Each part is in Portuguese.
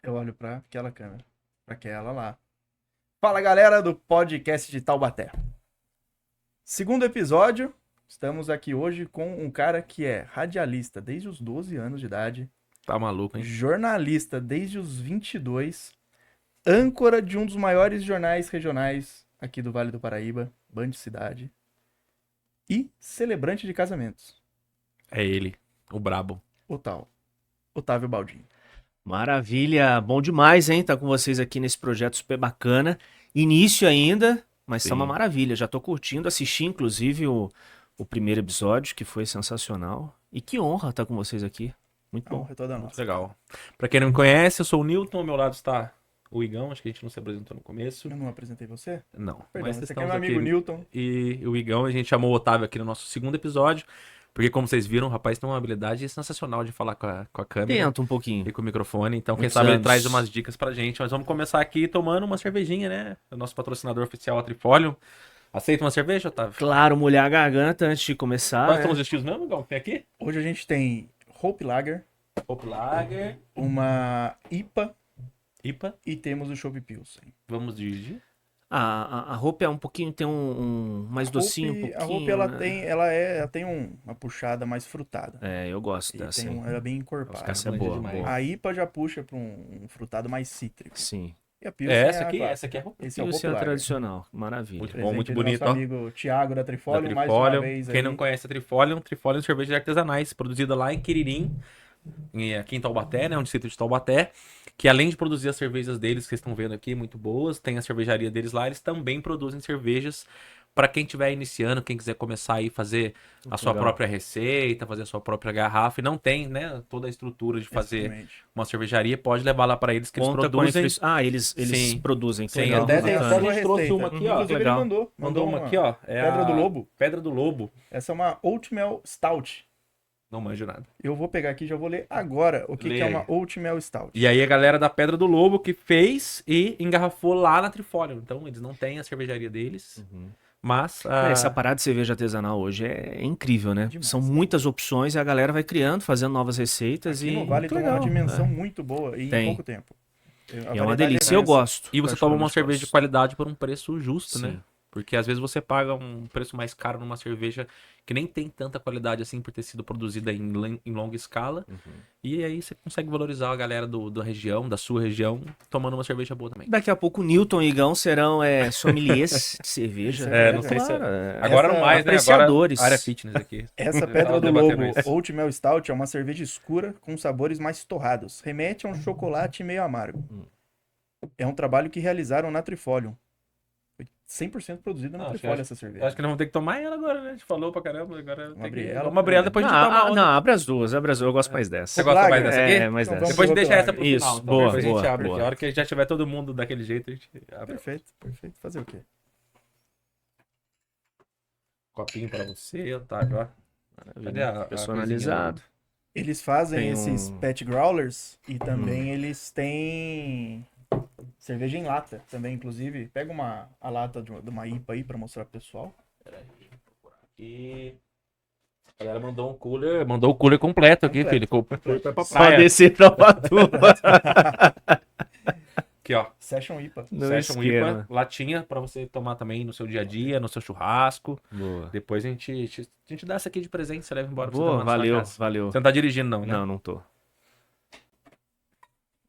Eu olho pra aquela câmera. Pra aquela lá. Fala, galera do podcast de Taubaté. Segundo episódio, estamos aqui hoje com um cara que é radialista desde os 12 anos de idade, Tá maluco, hein? jornalista desde os 22, âncora de um dos maiores jornais regionais aqui do Vale do Paraíba, Band Cidade, e celebrante de casamentos, É ele, o brabo. o tal, Otávio Baldin. Maravilha, bom demais, hein? Tá com vocês aqui nesse projeto super bacana. Início ainda, mas tá uma Sim. maravilha. Já tô curtindo, assisti inclusive o primeiro episódio, que foi sensacional. E que honra estar com vocês aqui. Muito A bom. honra é toda Muito nossa. legal. Pra quem não me conhece, eu sou o Newton, ao meu lado está o Igão, acho que a gente não se apresentou no começo. Eu não apresentei você? Não, Perdão, mas você quer estamos meu amigo aqui. Newton. E o Igão, a gente chamou o Otávio aqui no nosso segundo episódio, porque como vocês viram, o rapaz tem uma habilidade sensacional de falar com a câmera Tenta um pouquinho. e com o microfone, então quem Muitos sabe ele anos. traz umas dicas pra gente. Mas vamos começar aqui tomando uma cervejinha, né? O nosso patrocinador oficial, a Trifólio. Aceita uma cerveja, Otávio? Claro, molhar a garganta antes de começar. Quais né? são os estilos mesmo, Igão, que tem aqui? Hoje a gente tem Hope Lager, Hope Lager, uma IPA IPA. e temos o Chopp Pilsen. Vamos dirigir. A roupa é um pouquinho, tem um mais docinho, um A pouquinho. Hope ela né? tem uma puxada mais frutada. É, eu gosto E dessa. tem Hein? ela é bem encorpada. Essa é Manja boa, demais. boa. A IPA já puxa para um frutado mais cítrico. Sim. E a Pilsen É, essa a aqui, clássica. essa aqui é Hope. Esse é o Pilsen Hope é Lager. tradicional. Maravilha. Muito bom, Presente muito do bonito, nosso ó. amigo Thiago da Da Trifólio, mais uma Trifólio. vez Quem aí. não conhece a Trifólio, Trifólio é cerveja de artesanais, produzida lá em Quiririm, aqui em Taubaté, né? Um distrito de Taubaté. Que além de produzir as cervejas deles, que vocês estão vendo aqui, muito boas, tem a cervejaria deles lá, eles também produzem cervejas para quem estiver iniciando, quem quiser começar aí fazer a sua Legal. própria receita, fazer a sua própria garrafa, e não tem, né, toda a estrutura de fazer Exatamente. uma cervejaria, pode levar lá para eles que eles Conta com produzem. eles Sim. produzem. que Sim, legal, até tem bacana. até a gente trouxe uma aqui, ó. Inclusive ele Legal. Mandou uma aqui, ó. É Pedra a do Lobo. Pedra do Lobo. Essa é uma Oatmeal Stout. Não manjo nada. Eu vou pegar aqui e já vou ler agora o que Lê é aí. uma Oatmeal Stout. E aí a galera da Pedra do Lobo que fez e engarrafou lá na Trifólio. Então eles não têm a cervejaria deles, Uhum. mas Essa parada de cerveja artesanal hoje é incrível, né? Demais. São muitas opções e a galera vai criando, fazendo novas receitas Aqui e no Vale muito tomou uma legal, dimensão né? muito boa e em Tem. pouco tempo. A E é uma variedade delícia, eu imensa. gosto. e você toma uma cerveja de gosto. qualidade por um preço justo, né? Sim. Porque às vezes você paga um preço mais caro numa cerveja que nem tem tanta qualidade assim por ter sido produzida em longa escala. Uhum. E aí você consegue valorizar a galera da região, da sua região, tomando uma cerveja boa também. Daqui a pouco o Newton e Igão serão sommeliers de cerveja. É, não sei se Claro, Agora não mais, né? Agora apreciadores. área fitness aqui. Essa Tava Pedra do debatendo Lobo isso. Oatmeal Stout é uma cerveja escura com sabores mais torrados. Remete a um chocolate meio amargo. É um trabalho que realizaram na Trifolium. Foi 100% produzida na Ah, Trifolium acho essa cerveja. Acho que nós vamos ter que tomar ela agora, né? A gente falou pra caramba, agora Vamos tem abrir que... ela. Vamos abrir ela depois de Não, tomar outra. não, abre as duas, Eu gosto mais dessa. Você gosta mais dessa aqui? É, mais Então dessa. vamos Depois a gente pro deixa outro essa pro lado. final. Isso, Então, boa, depois a gente boa, abre aqui. boa. A hora que já tiver todo mundo daquele jeito, a gente abre. Perfeito, perfeito. Fazer o quê? Copinho pra você, Otávio, ó. Cadê a Personalizado. Eles fazem Tem esses um- pet growlers e também eles têm cerveja em lata também, inclusive. Pega a lata de uma IPA aí pra mostrar pro pessoal. E... A galera mandou o cooler completo aqui, filho. Completo. Com Só papai. descer pra Ubatuba. Aqui, ó. Session IPA. Não Session esquema. IPA, latinha pra você tomar também no seu dia a dia, no seu churrasco. Boa. Depois a gente dá essa aqui de presente, você leva embora pra você Boa, tomar na sua valeu, casa. valeu. Você não tá dirigindo não, né? Não, não tô.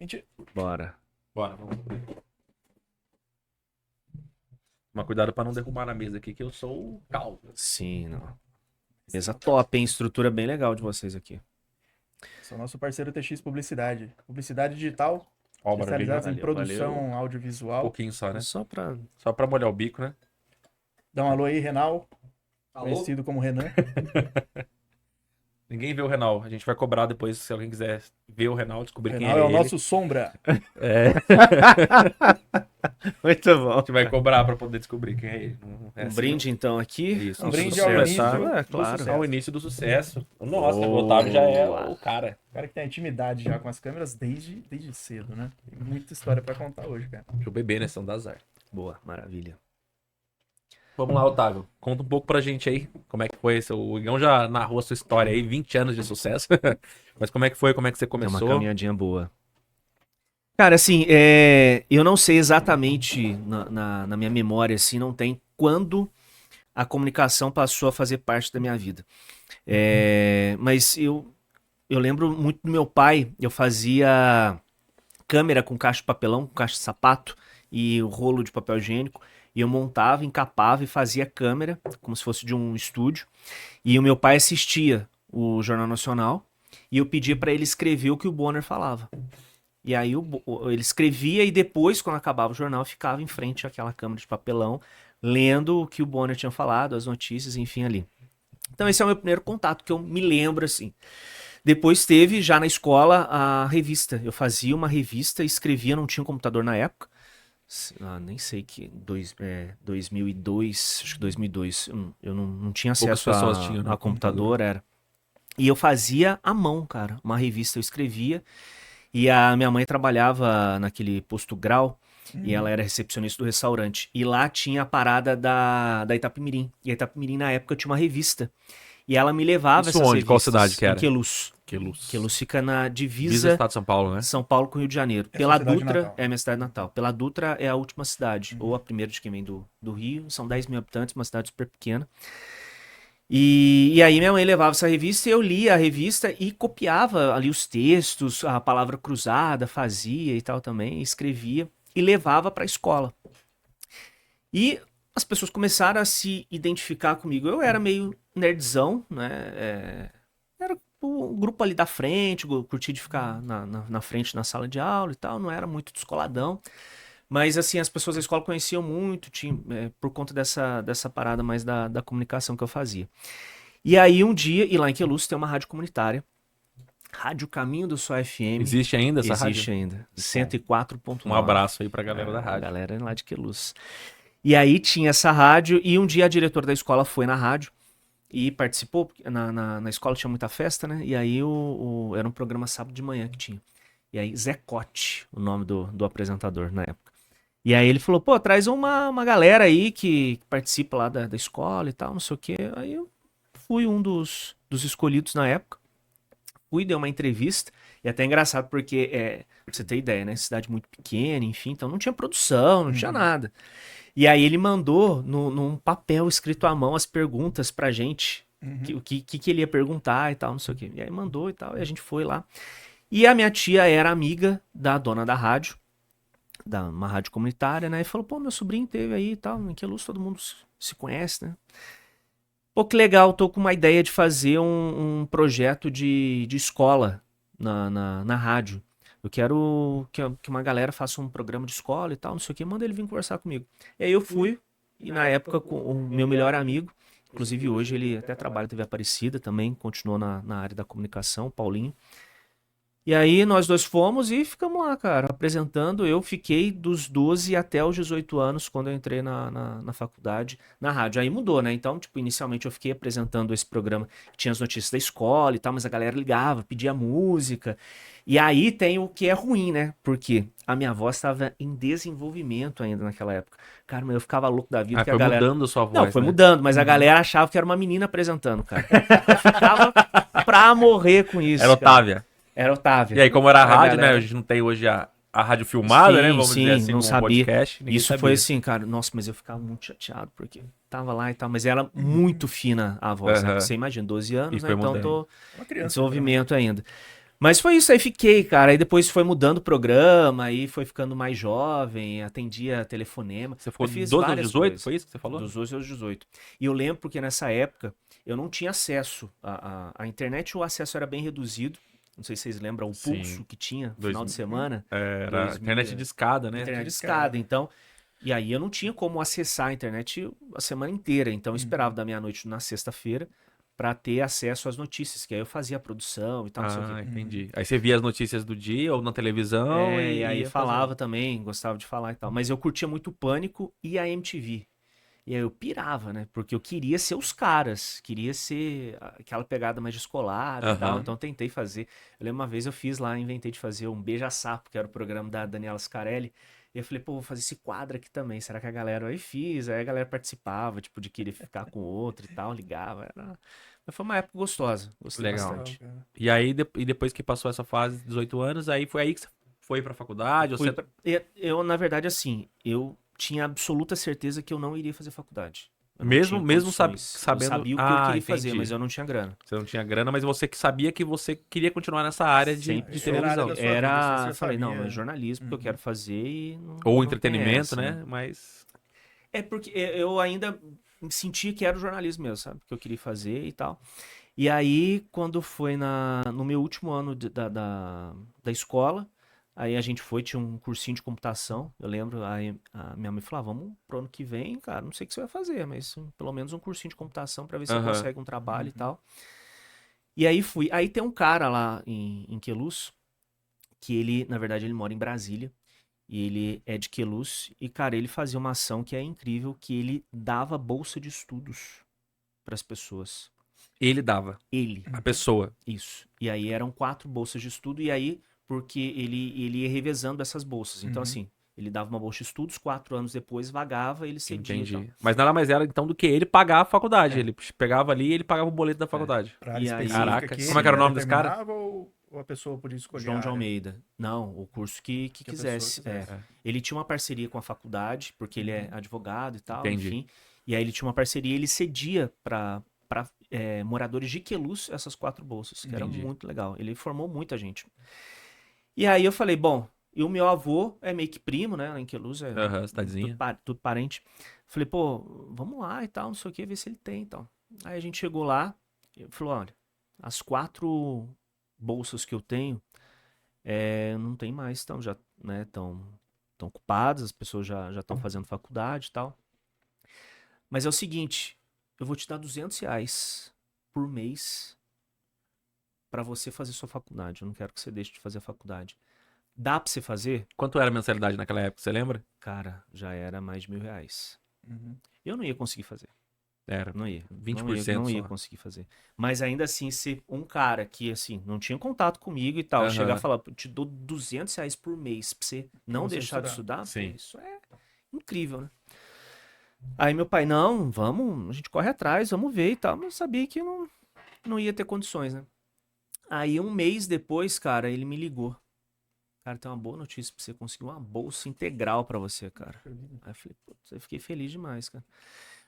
Gente, Bora. Bora, vamos. Mas cuidado pra não derrubar na mesa aqui, que eu sou o calvo. Sim, não. Mesa top, hein? Estrutura bem legal de vocês aqui. sou nosso parceiro TX Publicidade. Publicidade digital, Ó, o barulhinho. especializados em valeu, produção Um audiovisual. pouquinho só, né? Só pra... Só pra molhar o bico, né? Dá um alô aí, Renal, conhecido como Renan. Ninguém vê o Renal. A gente vai cobrar depois, se alguém quiser ver o Renal, descobrir quem Renal é é o ele. nosso sombra. É, Muito bom. a gente vai cobrar pra poder descobrir quem é ele. Não é Um assim, brinde, então, aqui. Isso, Um um brinde sucesso, ao início sabe? É, do claro. sucesso. Ao início do sucesso. Nossa, o Boa. Otávio já é o cara. O cara que tem intimidade já com as câmeras desde cedo, né? Tem muita história pra contar hoje, cara. Deixa eu beber, né? São da azar. Boa, maravilha. Vamos lá, Otávio. Conta um pouco pra gente aí. Como é que foi? O Igão já narrou a sua história aí, 20 anos de sucesso. Mas como é que foi? Como é que você É uma começou? caminhadinha boa. Cara, assim, eu não sei exatamente na minha memória, assim, não tem quando a comunicação passou a fazer parte da minha vida. Mas eu lembro muito do meu pai, eu fazia câmera com caixa de papelão, com caixa de sapato e o rolo de papel higiênico. E eu montava, encapava e fazia câmera, como se fosse de um estúdio. E o meu pai assistia o Jornal Nacional e eu pedia para ele escrever o que o Bonner falava. E aí ele escrevia e depois, quando acabava o jornal, ficava em frente àquela câmera de papelão, lendo o que o Bonner tinha falado, as notícias, enfim, ali. Então esse é o meu primeiro contato que eu me lembro, assim. Depois teve, já na escola, a revista. Eu fazia uma revista, escrevia, não tinha um computador na época. Nem sei que, 2002, acho que 2002, eu não tinha Poucas acesso pessoas tinham, né, a computador, era. E eu fazia à mão, cara, uma revista, eu escrevia. E a minha mãe trabalhava naquele posto Grau e ela era recepcionista do restaurante. E lá tinha a parada da Itapemirim. E a Itapemirim, na época, tinha uma revista. E ela me levava Isso essas onde? Qual revistas. cidade que Em era? Queluz. Queluz. Queluz fica na Divisa divisa Estado de São Paulo, né? São Paulo com Rio de Janeiro. É Pela sua cidade Dutra, natal. é a minha cidade natal. Pela Dutra é a última cidade, ou a primeira de quem vem do Rio. São 10 mil habitantes, uma cidade super pequena. E aí minha mãe levava essa revista e eu lia a revista e copiava ali os textos, a palavra cruzada, fazia e tal também, escrevia e levava para a escola. E as pessoas começaram a se identificar comigo. Eu era meio nerdzão, né? Era o grupo ali da frente, curtia de ficar na frente na sala de aula e tal, não era muito descoladão. Mas assim, as pessoas da escola conheciam muito, por conta dessa parada mais da comunicação que eu fazia. E aí um dia, e lá em Queluz tem uma rádio comunitária, Rádio Caminho do Sol FM. Existe ainda essa rádio? Existe ainda, 104.9. Um abraço aí pra galera da A rádio. galera lá de Queluz. E aí tinha essa rádio, e um dia a diretora da escola foi na rádio e participou, porque na escola tinha muita festa, né? E aí era um programa sábado de manhã que tinha. E aí Zé Cote, o nome do apresentador na época. E aí ele falou, pô, traz uma galera aí que participa lá da escola e tal, não sei o quê. Aí eu fui um dos escolhidos na época. Fui, dei uma entrevista. E até é engraçado porque, pra você ter ideia, né? Cidade muito pequena, enfim, então não tinha produção, não tinha nada. E aí ele mandou num papel escrito à mão as perguntas pra gente. O que ele ia perguntar e tal, não sei o quê. E aí mandou e tal, e a gente foi lá. E a minha tia era amiga da dona da rádio, uma rádio comunitária, né? E falou, pô, meu sobrinho teve aí e tal, em Queluz todo mundo se conhece, né? Pô, que legal, tô com uma ideia de fazer um projeto de escola na rádio. Eu quero que uma galera faça um programa de escola e tal, não sei o que, manda ele vir conversar comigo. E aí eu fui, e na época com o meu melhor amigo, inclusive hoje ele até trabalha na TV Aparecida também, continuou na área da comunicação, o Paulinho. E aí nós dois fomos e ficamos lá, cara, apresentando. Eu fiquei dos 12 até os 18 anos, quando eu entrei na faculdade, na rádio. Aí mudou, né? Então, tipo, inicialmente eu fiquei apresentando esse programa que tinha as notícias da escola e tal, mas a galera ligava, pedia música. E aí tem o que é ruim, né? Porque a minha voz estava em desenvolvimento ainda naquela época. Cara, mas eu ficava louco da vida. Ah, Que foi a galera... mudando a sua voz, Não, foi né? mudando, mas a galera achava que era uma menina apresentando, cara. Eu ficava pra morrer com isso, Era cara. Otávia. Era Otávio. E aí, como era a rádio, né? galera. A gente não tem hoje a rádio filmada, Sim, né? Vamos sim, dizer assim, não um sabia. podcast. Ninguém Isso sabia. foi assim, cara. Nossa, mas eu ficava muito chateado, porque tava lá e tal. Mas era muito fina a voz, né? Aham. Você imagina, 12 anos, E né? foi Então mudando. tô Uma em criança. desenvolvimento ainda. Mas foi isso, aí fiquei, cara. Aí depois foi mudando o programa, aí foi ficando mais jovem, atendia telefonema. Você ficou Eu fiz 12 aos várias 18? coisas. Foi isso que você falou? Dos 12 aos 18. E eu lembro porque nessa época eu não tinha acesso à internet, o acesso era bem reduzido. Não sei se vocês lembram o Sim. pulso que tinha no 2000. final de semana. Era 2000, internet de escada, né? Internet de de escada. escada, então. E aí eu não tinha como acessar a internet a semana inteira. Então eu esperava da meia-noite na sexta-feira para ter acesso às notícias, que aí eu fazia a produção e tal, não sei o quê. Ah, entendi. Aí você via as notícias do dia ou na televisão E aí ia falava também, gostava de falar e tal. Mas eu curtia muito o Pânico e a MTV. E aí eu pirava, né? Porque eu queria ser os caras, queria ser aquela pegada mais descolada e tal. Aham. Então eu tentei fazer. Eu lembro uma vez eu fiz lá, inventei de fazer um Beija-Sapo, que era o programa da Daniela Scarelli. E eu falei, pô, vou fazer esse quadro aqui também. Será que a galera. Aí fiz, aí a galera participava, tipo, de querer ficar com o outro e tal, ligava. Mas foi uma época gostosa. Gostei Legal. bastante. E aí, e depois que passou essa fase, 18 anos, aí foi aí que você foi pra faculdade? Ou Fui você... pra- eu, na verdade, assim, eu tinha absoluta certeza que eu não iria fazer faculdade. Eu não Mesmo, tinha mesmo condições. Eu sabendo... sabia o que eu queria fazer, entendi. mas eu não tinha grana. Você não tinha grana, mas você que sabia que você queria continuar nessa área Sempre de Era a área televisão. da sua vida, você já Eu falei, não, sabia. é jornalismo que eu Uhum. quero fazer e Ou não tem entretenimento, essa, né? Mas... É porque eu ainda sentia que era o jornalismo mesmo, sabe? Que eu queria fazer e tal. E aí, quando foi no meu último ano da escola, aí a gente foi, tinha um cursinho de computação, eu lembro, aí a minha mãe falou, vamos pro ano que vem, cara, não sei o que você vai fazer, mas pelo menos um cursinho de computação pra ver se você Aham. consegue um trabalho e Uhum. tal. E aí fui. Aí tem um cara lá em Queluz, que ele, na verdade, ele mora em Brasília. E ele é de Queluz. E, cara, ele fazia uma ação que é incrível, que ele dava bolsa de estudos para as pessoas. Ele dava. Ele, A pessoa. isso. E aí eram 4 bolsas de estudo. E aí, porque ele ia revezando essas bolsas. Então, Uhum. assim, ele dava uma bolsa de estudos, 4 anos depois vagava, ele cedia e tal. Entendi. Mas nada mais era então do que ele pagar a faculdade. É. Ele pegava ali e ele pagava o boleto da faculdade. Pra área E aí, específica Caraca, que como é ele que era o nome desse cara? determinava ou a pessoa podia escolher João a de área? Almeida. Não, o curso que Que a pessoa quisesse. quisesse. Ele tinha uma parceria com a faculdade, porque ele é advogado e tal, Entendi. enfim. E aí ele tinha uma parceria e ele cedia para moradores de Queluz essas 4 bolsas, que era Entendi. muito legal. Ele formou muita gente. E aí eu falei, bom, e o meu avô é meio que primo, né? Lá em Queluz é Aham, cidadezinha. tudo parente. Falei, pô, vamos lá e tal, não sei o que, ver se ele tem e tal. Aí a gente chegou lá, ele falou, olha, as 4 bolsas que eu tenho, não tem mais, então já, né, estão ocupadas, as pessoas já estão fazendo faculdade e tal. Mas é o seguinte, eu vou te dar R$ 200 por mês para você fazer sua faculdade. Eu não quero que você deixe de fazer a faculdade. Dá pra você fazer? Quanto era a mensalidade naquela época, você lembra? Cara, já era mais de R$ 1.000. Uhum. Eu não ia conseguir fazer. Era. Não ia. 20% não ia só. conseguir fazer. Mas ainda assim, se um cara que, assim, não tinha contato comigo e tal, Aham. chegar e falar, "Eu te dou R$ 200 por mês pra você não você deixar de estudar, Sim. pô, isso é incrível, né? Aí meu pai, não, vamos, a gente corre atrás, vamos ver e tal. Mas eu sabia que não ia ter condições, né? Aí um mês depois, cara, ele me ligou. Cara, tem uma boa notícia pra você conseguir uma bolsa integral pra você, cara. Aí eu falei, putz, eu fiquei feliz demais, cara.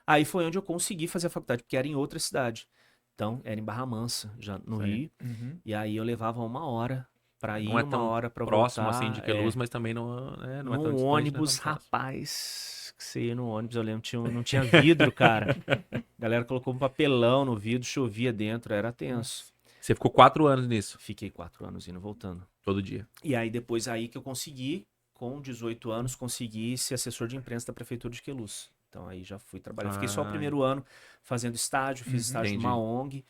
Aí foi onde eu consegui fazer a faculdade, porque era em outra cidade. Então, era em Barra Mansa, já no Sei. Rio. Uhum. E aí eu levava 1 hora pra ir, Não é 1 tão hora pra próximo voltar. assim de Queluz, mas também não, não é tão Num distante, ônibus, não é tão próximo. rapaz, que você ia no ônibus, eu lembro, não tinha vidro, cara. A galera colocou um papelão no vidro, chovia dentro, era tenso. Você ficou 4 anos nisso, Fiquei 4 anos indo e voltando. todo dia. E aí depois aí que eu consegui, com 18 anos, consegui ser assessor de imprensa da prefeitura de Queluz. Então aí já fui trabalhar. Fiquei só o Ah, primeiro ano fazendo estágio, fiz estágio entendi. numa ONG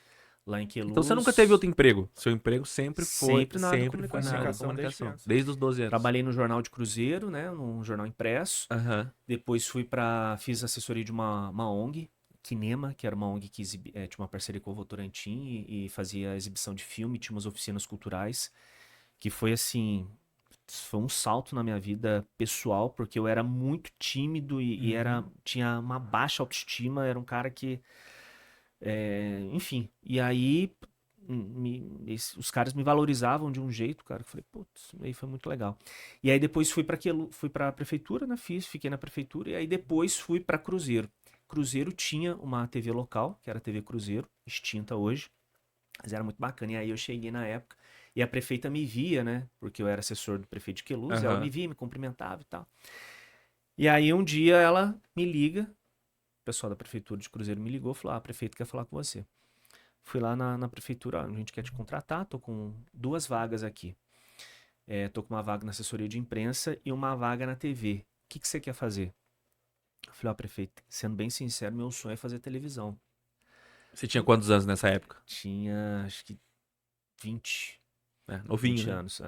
lá em Queluz. Então você nunca teve outro emprego? Seu emprego sempre foi Sempre na área da sempre foi na área da comunicação, desde comunicação. criança. Desde os 12 anos. Trabalhei no jornal de Cruzeiro, né, num jornal impresso. Aham. Depois fiz assessoria de uma ONG, Kinema, que era uma ONG que tinha uma parceria com o Votorantim e fazia exibição de filme, tinha umas oficinas culturais, que foi assim, foi um salto na minha vida pessoal, porque eu era muito tímido e tinha uma baixa autoestima, era um cara que, enfim, e aí os caras me valorizavam de um jeito, cara, que eu falei, putz, aí foi muito legal. E aí depois fui pra prefeitura, né, fiquei na prefeitura, e aí depois fui pra Cruzeiro. Cruzeiro tinha uma TV local, que era a TV Cruzeiro, extinta hoje, mas era muito bacana. E aí eu cheguei na época e a prefeita me via, né? Porque eu era assessor do prefeito de Queluz, ela Aham. me via, me cumprimentava e tal. E aí um dia ela me liga, o pessoal da prefeitura de Cruzeiro me ligou, falou: a prefeita quer falar com você. Fui lá na prefeitura, a gente quer te contratar, tô com 2 vagas aqui. Tô com uma vaga na assessoria de imprensa e uma vaga na TV. O que você quer fazer? Eu falei, prefeito, sendo bem sincero, meu sonho é fazer televisão. Você tinha quantos anos nessa época? Tinha, acho que 20 Novinho, 20 né? anos,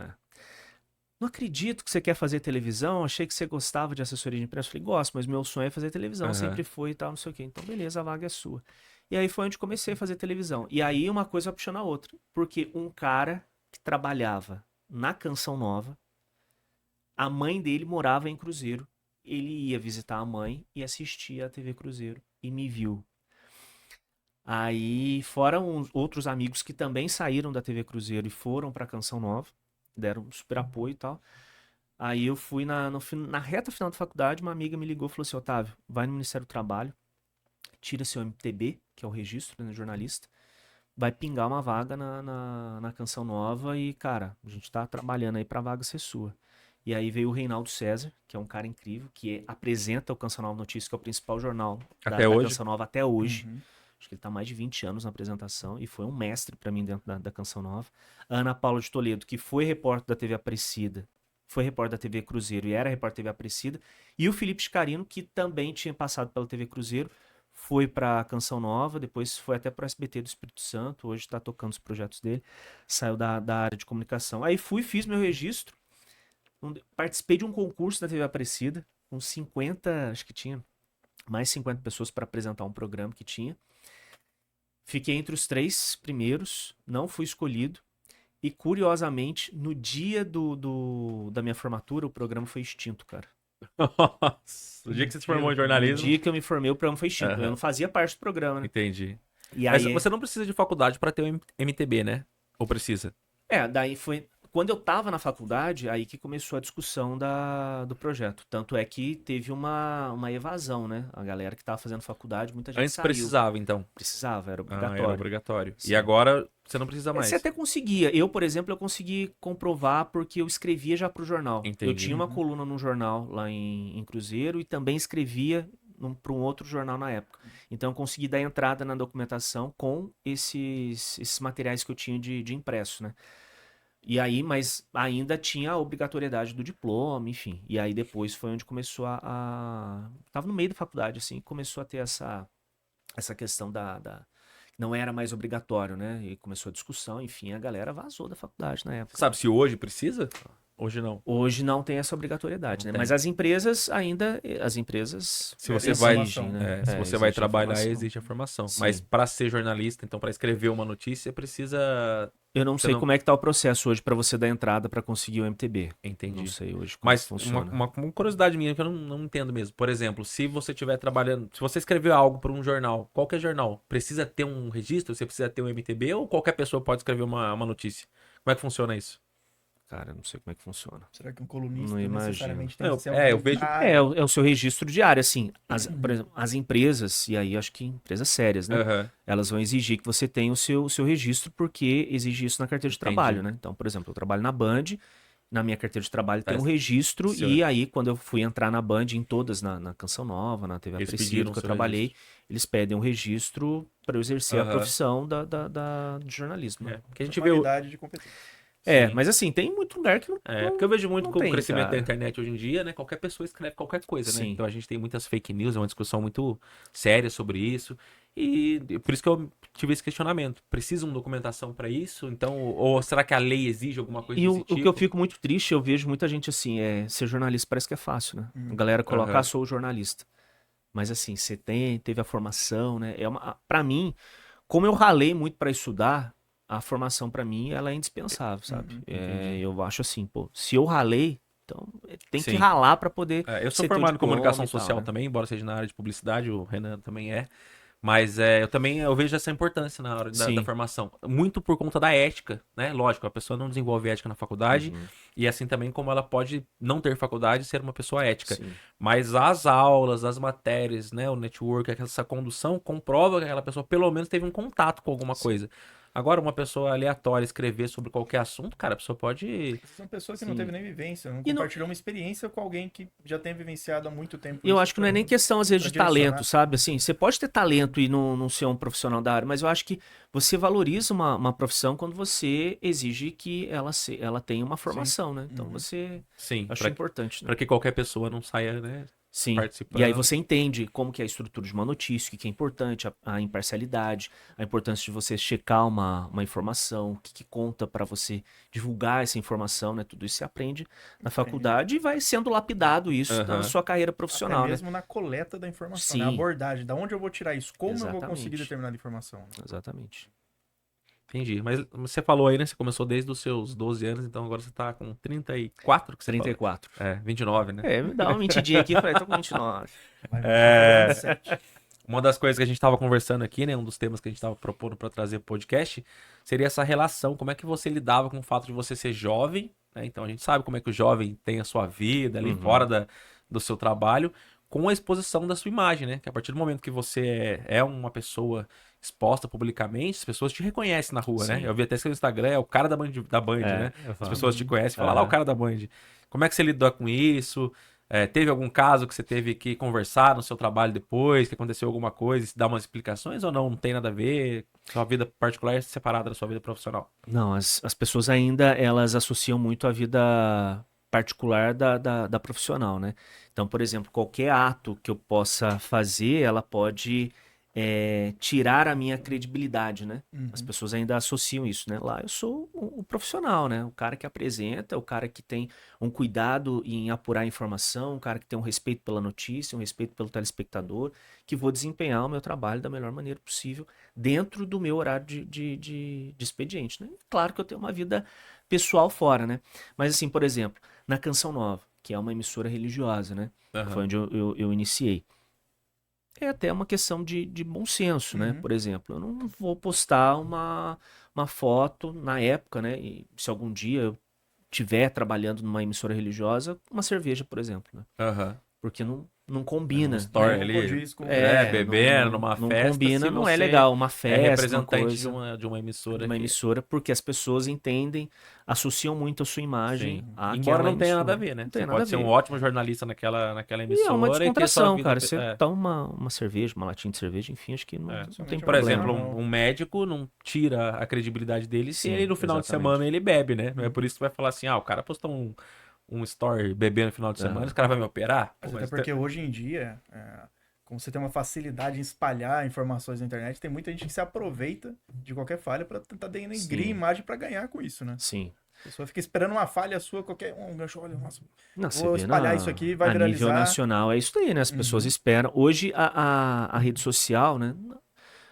Não acredito que você quer fazer televisão, achei que você gostava de assessoria de imprensa. Eu falei, gosto, mas meu sonho é fazer televisão, Aham. sempre foi e tal, não sei o quê. Então, beleza, a vaga é sua. E aí foi onde comecei a fazer televisão. E aí uma coisa vai puxando a outra. Porque um cara que trabalhava na Canção Nova, a mãe dele morava em Cruzeiro. Ele ia visitar a mãe e assistia a TV Cruzeiro. E me viu. Aí, fora outros amigos que também saíram da TV Cruzeiro e foram pra Canção Nova, deram super apoio e tal. Aí eu fui na reta final da faculdade, uma amiga me ligou e falou assim, Otávio, vai no Ministério do Trabalho, tira seu MTB, que é o registro, né, jornalista, vai pingar uma vaga na Canção Nova e, cara, a gente tá trabalhando aí pra vaga ser sua. E aí veio o Reinaldo César, que é um cara incrível, que apresenta o Canção Nova Notícias, que é o principal jornal Até da hoje? Canção Nova até hoje. Uhum. Acho que ele tá há mais de 20 anos na apresentação e foi um mestre pra mim dentro da Canção Nova. A Ana Paula de Toledo, que foi repórter da TV Aparecida, foi repórter da TV Cruzeiro e era repórter da TV Aparecida. E o Felipe Scarino, que também tinha passado pela TV Cruzeiro, foi pra Canção Nova, depois foi até pro SBT do Espírito Santo, hoje tá tocando os projetos dele, saiu da área de comunicação. Aí fiz meu registro, participei de um concurso da TV Aparecida, com 50, acho que tinha mais 50 pessoas para apresentar um programa que tinha. Fiquei entre os 3 primeiros, não fui escolhido. E curiosamente, no dia da minha formatura, o programa foi extinto, cara. Nossa, o dia que você se formou em No jornalismo. dia que eu me formei, o programa foi extinto. Aham. Eu não fazia parte do programa, né? Entendi. E Mas aí, você não precisa de faculdade pra ter o MTB, né? Ou precisa? daí foi. Quando eu tava na faculdade, aí que começou a discussão do projeto. Tanto é que teve uma evasão, né? A galera que tava fazendo faculdade, muita gente Antes saiu. precisava, então. Precisava, era Ah, obrigatório. era obrigatório. Sim. E agora você não precisa mais. Você até conseguia. Eu, por exemplo, eu consegui comprovar porque eu escrevia já pro jornal. Entendi. Eu tinha uma coluna num jornal lá em Cruzeiro e também escrevia para um outro jornal na época. Então eu consegui dar entrada na documentação com esses materiais que eu tinha de impresso, né? E aí, mas ainda tinha a obrigatoriedade do diploma, enfim. E aí depois foi onde começou Tava no meio da faculdade, assim, começou a ter essa questão não era mais obrigatório, né? E começou a discussão, enfim, a galera vazou da faculdade na época. Sabe se hoje precisa? Hoje não. Hoje não tem essa obrigatoriedade, Não né? tem. Mas as empresas ainda, as empresas Se você Exigem, vai, né? se você vai exige a trabalhar, formação. existe a formação. Sim. Mas para ser jornalista, então para escrever uma notícia, precisa. Eu não Você sei não- como é que tá o processo hoje para você dar entrada para conseguir o MTB. Entendi. Não sei hoje como Mas que funciona. uma curiosidade minha que eu não entendo mesmo. Por exemplo, se você estiver trabalhando, se você escrever algo para um jornal, qualquer jornal, precisa ter um registro? Você precisa ter um MTB ou qualquer pessoa pode escrever uma notícia? Como é que funciona isso? Cara, eu não sei como é que funciona. Será que um colunista Não imagino. necessariamente tem Eu- que ser eu vejo- É o seu registro diário, assim. Por exemplo, as empresas, e aí acho que empresas sérias, né? Aham. Elas vão exigir que você tenha o seu registro, porque exige isso na carteira de Entendi. trabalho, né? Então, por exemplo, eu trabalho na Band, na minha carteira de trabalho tem um Mas registro, seu- e aí quando eu fui entrar na Band, em todas, na Canção Nova, na TV Eles Aparecida, pediram que eu seu trabalhei, registro. eles pedem um registro para eu exercer a Aham. profissão de jornalismo. né? É, porque a gente vê. Qualidade de competência. É, Sim. mas assim, tem muito lugar que não. É, porque eu vejo muito não com o tem, crescimento cara. da internet hoje em dia, né? Qualquer pessoa escreve qualquer coisa, né? Sim. Então a gente tem muitas fake news, é uma discussão muito séria sobre isso. E por isso que eu tive esse questionamento. Precisa uma documentação para isso? Então, ou será que a lei exige alguma coisa E desse o tipo? que eu fico muito triste, eu vejo muita gente assim, ser jornalista parece que é fácil, né? A galera coloca, Aham. sou jornalista. Mas assim, você teve a formação, né? Para mim, como eu ralei muito para estudar, a formação para mim ela é indispensável, sabe? entendi. Eu acho assim, pô, se eu ralei, então tem que Sim. ralar para poder. É, eu sou você ter o formado em diploma comunicação e tal, social né? também, embora seja na área de publicidade, o Renan também é. Mas eu vejo essa importância na hora da Sim. formação. Muito por conta da ética, né? Lógico, a pessoa não desenvolve ética na faculdade. Uhum. E assim também como ela pode não ter faculdade e ser uma pessoa ética. Sim. Mas as aulas, as matérias, né? O network, essa condução comprova que aquela pessoa pelo menos teve um contato com alguma coisa. Agora, uma pessoa aleatória escrever sobre qualquer assunto, cara, a pessoa pode... São pessoas que não Sim. teve nem vivência, não E não- compartilhou uma experiência com alguém que já tem vivenciado há muito tempo. Eu isso acho que não é pra- nem questão, às vezes, pra de talento, direcionar. sabe? Assim, você pode ter talento e não ser um profissional da área, mas eu acho que você valoriza uma profissão quando você exige que ela tenha uma formação, né? Então Uhum. você Sim, acho pra importante, né? pra que qualquer pessoa não saia, né? Sim. participando. E aí você entende como que é a estrutura de uma notícia, o que é importante, a imparcialidade, a importância de você checar uma informação, o que conta para você divulgar essa informação, né? Tudo isso você aprende na faculdade e vai sendo lapidado isso na Aham. sua carreira Até profissional, né? mesmo na coleta da informação, né? Sim. A abordagem, da onde eu vou tirar isso, como eu vou Exatamente. conseguir determinada informação. né? Exatamente. Entendi. Mas você falou aí, né? Você começou desde os seus 12 anos, então agora você tá com 34, que você falou? 34. É, 29, né? Me dá uma mentidinha aqui, falei, tô com 29. Vai É. 27. Uma das coisas que a gente estava conversando aqui, né? Um dos temas que a gente estava propondo para trazer pro podcast seria essa relação. Como é que você lidava com o fato de você ser jovem, né? Então a gente sabe como é que o jovem tem a sua vida ali fora do seu trabalho, com a exposição da sua imagem, né? Que a partir do momento que você é uma pessoa exposta publicamente, as pessoas te reconhecem na rua, né? Sim. Eu vi até que seu Instagram é o cara da Band, né? As pessoas te conhecem e falam, lá o Aham. cara da Band. Como é que você lidou com isso? Teve algum caso que você teve que conversar no seu trabalho depois, que aconteceu alguma coisa, e se dá umas explicações ou não? Não tem nada a ver? Sua vida particular é separada da sua vida profissional. Não, as pessoas ainda, elas associam muito a vida particular da profissional, né? Então, por exemplo, qualquer ato que eu possa fazer, ela pode tirar a minha credibilidade, né? As Uhum. pessoas ainda associam isso, né? Lá eu sou o profissional, né? O cara que apresenta, o cara que tem um cuidado em apurar a informação, o cara que tem um respeito pela notícia, um respeito pelo telespectador, que vou desempenhar o meu trabalho da melhor maneira possível dentro do meu horário de expediente, né? Claro que eu tenho uma vida pessoal fora, né? Mas assim, por exemplo, na Canção Nova, que é uma emissora religiosa, né? Que foi Aham. onde eu iniciei. É até uma questão de bom senso, né? Uhum. Por exemplo, eu não vou postar uma foto na época, né? E se algum dia eu estiver trabalhando numa emissora religiosa, uma cerveja, por exemplo, né? Aham. Porque não Um combina, story né? Não ali, condiz com. bebendo numa Não festa, se combina, não é você legal. Uma é festa, uma representante coisa de uma de emissora uma que. emissora, porque as pessoas entendem, associam muito a sua imagem Sim. Embora àquela não tenha nada a emissora. ver, né? Não Você tem nada a pode ser um ver. ótimo jornalista naquela E é uma emissora e ter sua descontração, vida. cara. Você toma uma cerveja, uma latinha de cerveja, enfim, acho que É. não tem Somente Por uma vez problema. no exemplo, ano. um médico não tira a credibilidade dele se ele Sim, no final de exatamente. semana ele bebe, né? Não é Uhum. por isso que vai falar assim, o cara postou um story bebendo no final de semana, esse Aham. cara vai me operar? Pô, Mas até porque hoje em dia, como você tem uma facilidade em espalhar informações na internet, tem muita gente que se aproveita de qualquer falha para tentar denegrir a Sim, imagem para ganhar com isso, né? sim. A pessoa fica esperando uma falha sua, qualquer um gancho, olha, nossa, Não, você vou vê espalhar isso aqui, vai a nível viralizar. nacional, é isso daí, né? As pessoas Uhum. esperam. Hoje a rede social, né?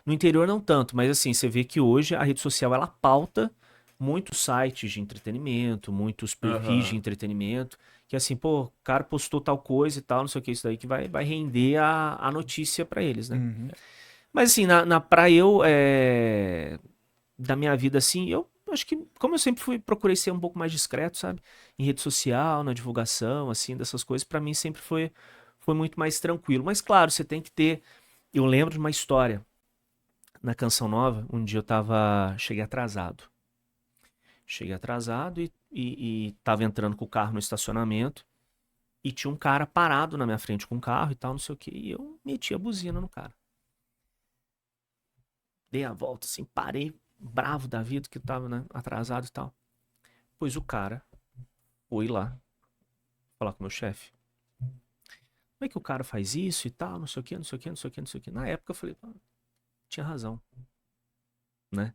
No interior não tanto, mas assim, você vê que hoje a rede social ela pauta muitos sites de entretenimento, muitos perfis de Aham. entretenimento, que assim, pô, o cara postou tal coisa e tal, não sei o que, isso daí que vai render a notícia pra eles, né? Uhum. Mas assim, pra eu, da minha vida assim, eu acho que, como eu sempre procurei ser um pouco mais discreto, sabe? Em rede social, na divulgação, assim, dessas coisas, pra mim sempre foi muito mais tranquilo. Mas claro, você tem que ter. Eu lembro de uma história na Canção Nova, um dia cheguei atrasado. Cheguei atrasado e tava entrando com o carro no estacionamento e tinha um cara parado na minha frente com o carro e tal, não sei o que, e eu meti a buzina no cara. Dei a volta assim, parei, bravo da vida que tava, né, atrasado e tal. Pois o cara foi lá falar com o meu chefe. Como é que o cara faz isso e tal, não sei o que, não sei o que, não sei o que, não sei o que. Na época eu falei, pô, tinha razão, né?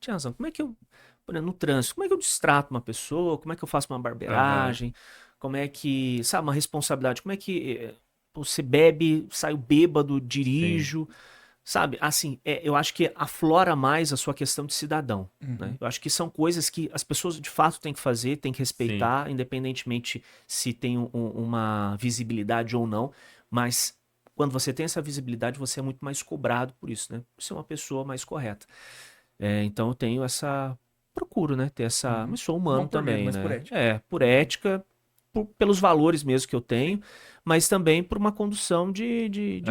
Tinha razão. Como é que eu, por exemplo, no trânsito, como é que eu distrato uma pessoa? Como é que eu faço uma Aham. barbeiragem? Como é que, sabe, uma responsabilidade? Como é que você bebe, saio bêbado, Sim. dirijo, sabe? Assim, eu acho que aflora mais a sua questão de cidadão, né? Uhum. Eu acho que são coisas que as pessoas de fato têm que fazer, têm que Sim. respeitar, independentemente se tem uma visibilidade ou não, mas quando você tem essa visibilidade, você é muito mais cobrado por isso, né? Por ser uma pessoa mais correta. Então eu tenho essa. Procuro, né? Ter essa. Uhum. Mas sou Não humano por medo, também, mas por né? ética. Por ética, pelos valores mesmo que eu tenho, mas também por uma condução de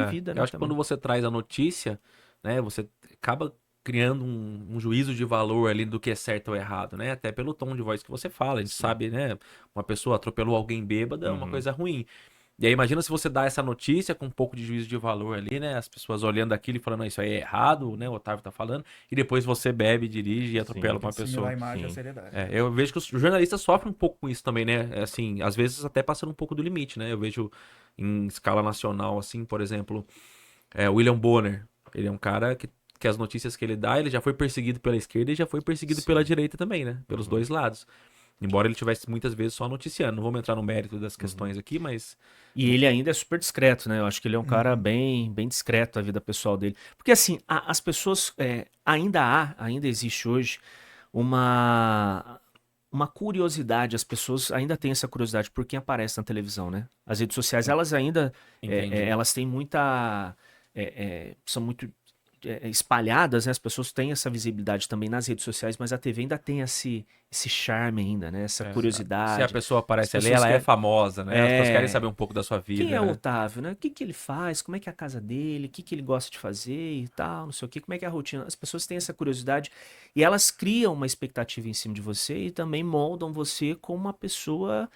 vida, Eu né? acho que quando Também. você traz a notícia, né, você acaba criando um juízo de valor ali do que é certo ou errado, né? Até pelo tom de voz que você fala. A gente Sim. sabe, né? Uma pessoa atropelou alguém bêbada é uma Uhum. coisa ruim. E aí imagina se você dá essa notícia com um pouco de juízo de valor ali, né? As pessoas olhando aquilo e falando, "Não, isso aí é errado, né? O Otávio tá falando. E depois você bebe, dirige e atropela Sim, Tem uma que assimilar a pessoa. imagem e a sim. seriedade. Eu vejo que os jornalistas sofrem um pouco com isso também, né? Assim, às vezes até passando um pouco do limite, né? Eu vejo em escala nacional, assim, por exemplo, o William Bonner. Ele é um cara que as notícias que ele dá, ele já foi perseguido pela esquerda e já foi perseguido pela Sim. direita também, né? Pelos Uhum. dois lados. Embora ele tivesse muitas vezes só noticiando. Não vamos entrar no mérito das Uhum. questões aqui, mas. E ele ainda é super discreto, né? Eu acho que ele é um cara Uhum. bem discreto a vida pessoal dele. Porque assim, as pessoas ainda existe hoje uma uma curiosidade, as pessoas ainda têm essa curiosidade por quem aparece na televisão, né? As redes sociais, elas ainda Entendi. elas têm muita são muito espalhadas, né? As pessoas têm essa visibilidade também nas redes sociais, mas a TV ainda tem esse charme ainda, né? Essa Se a curiosidade. pessoa aparece As ali, ela pessoas é querem- famosa, né? As pessoas querem saber um pouco da sua vida, Quem é o né? Otávio, né? O que que ele faz? Como é que é a casa dele? O que que ele gosta de fazer e tal, não sei o quê. Como é que é a rotina? As pessoas têm essa curiosidade e elas criam uma expectativa em cima de você e também moldam você como uma pessoa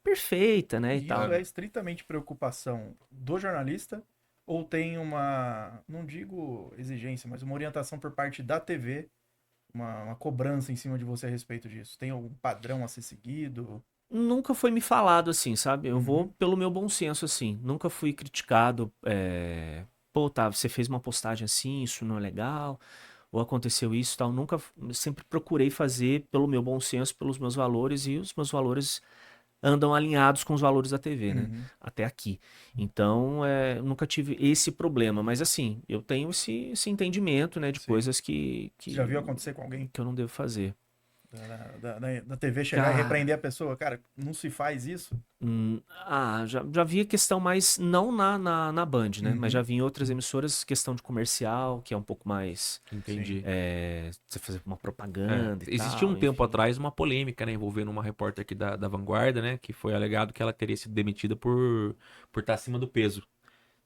perfeita, né? E E tal. isso é estritamente preocupação do jornalista ou tem uma, não digo exigência, mas uma orientação por parte da TV, uma cobrança em cima de você a respeito disso? Tem algum padrão a ser seguido? Nunca foi me falado assim, sabe? Eu vou Uhum. pelo meu bom senso, assim. Nunca fui criticado. Pô, tá, você fez uma postagem assim, isso não é legal, ou aconteceu isso e tal. Nunca, sempre procurei fazer pelo meu bom senso, pelos meus valores, e os meus valores andam alinhados com os valores da TV, né? Uhum. Até aqui. Então, nunca tive esse problema. Mas assim, eu tenho esse entendimento, né, de Sim. coisas que, Você já viu acontecer com alguém que eu não devo fazer. da TV chegar e Cara, repreender a pessoa? Cara, não se faz isso? já vi a questão mais, não na Band, né? Mas Uhum. já vi em outras emissoras questão de comercial, que é um pouco mais Entendi. você fazer uma propaganda e Existia tal, um tempo enfim. atrás uma polêmica, né, envolvendo uma repórter aqui da Vanguarda, né, que foi alegado que ela teria sido demitida por estar acima do peso.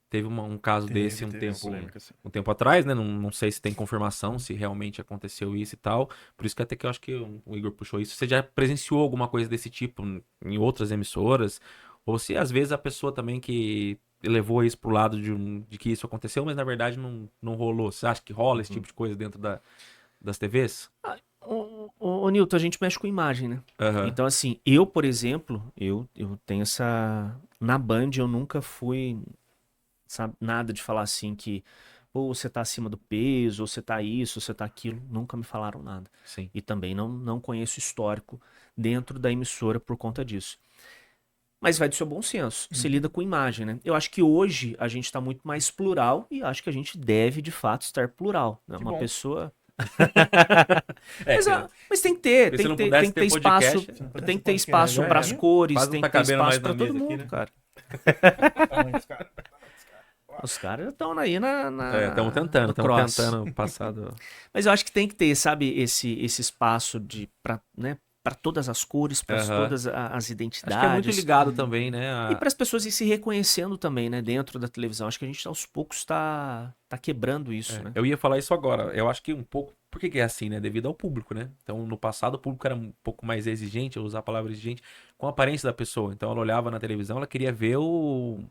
Teve um caso desse Teve essa polêmica, sim. um tempo atrás, né? Não sei se tem confirmação, se realmente aconteceu isso e tal. Por isso que até que eu acho que o Igor puxou isso. Você já presenciou alguma coisa desse tipo em outras emissoras? Ou se às vezes a pessoa também que levou isso pro lado de que isso aconteceu, mas na verdade não rolou. Você acha que rola esse tipo de coisa dentro das TVs? Ô, Nilton, a gente mexe com imagem, né? Aham. Então, assim, eu, por exemplo, eu tenho essa. Na Band, eu nunca fui, sabe, nada de falar assim que, ou você tá acima do peso, ou você tá isso, ou você tá aquilo. Nunca me falaram nada. Sim. E também não conheço histórico dentro da emissora por conta disso. Mas vai do seu bom senso. Você lida com imagem, né? Eu acho que hoje a gente tá muito mais plural e acho que a gente deve, de fato, estar plural, né? Que Uma bom. pessoa. É, Mas tem que ter, se tem não que ter, pudesse tem que ter ter espaço, podcast, Se não pudesse tem que ter podcast, espaço já para as era. cores, Quase não tem tá que ter cabendo mais espaço para na todo mesa aqui, mundo, né? cara. Tamanho dos caras. Os caras já estão aí Estamos no tentando cross. passar do... Mas eu acho que tem que ter, sabe, esse espaço para, né, para todas as cores, para Aham. todas as Acho que é muito identidades. ligado também, né? E para as pessoas ir se reconhecendo também, né, dentro da televisão. Acho que a gente aos poucos tá quebrando isso, né? Eu ia falar isso agora. Eu acho que um pouco. Por que que é assim, né? Devido ao público, né? Então, no passado, o público era um pouco mais exigente, eu usar a palavra exigente, com a aparência da pessoa. Então, ela olhava na televisão, ela queria ver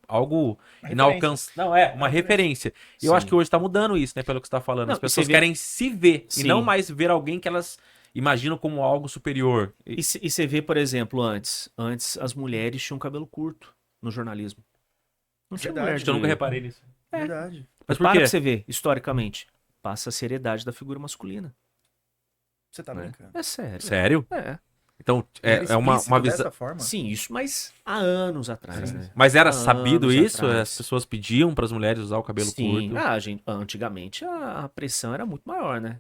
algo Uma inalcançável. Não, uma referência. E eu acho Sim. que hoje tá mudando isso, né? Pelo que você tá falando. As Não, e você pessoas vê- querem se ver e Sim. não mais ver alguém que elas imaginam como algo superior. E você vê, por exemplo, antes as mulheres tinham cabelo curto no jornalismo. Não tinha Verdade. mulher Acho que eu de... nunca reparei nisso. Verdade. Mas por Para quê? que você vê, historicamente, passa a seriedade da figura masculina. Você tá Né? brincando. É sério. Sério? É. Então, Era é uma explícito visão. dessa forma? Sim, isso, mas há anos atrás, Sim. né? Mas era Há sabido anos isso? atrás. As pessoas pediam para as mulheres usar o cabelo Sim, curto? antigamente a pressão era muito maior, né?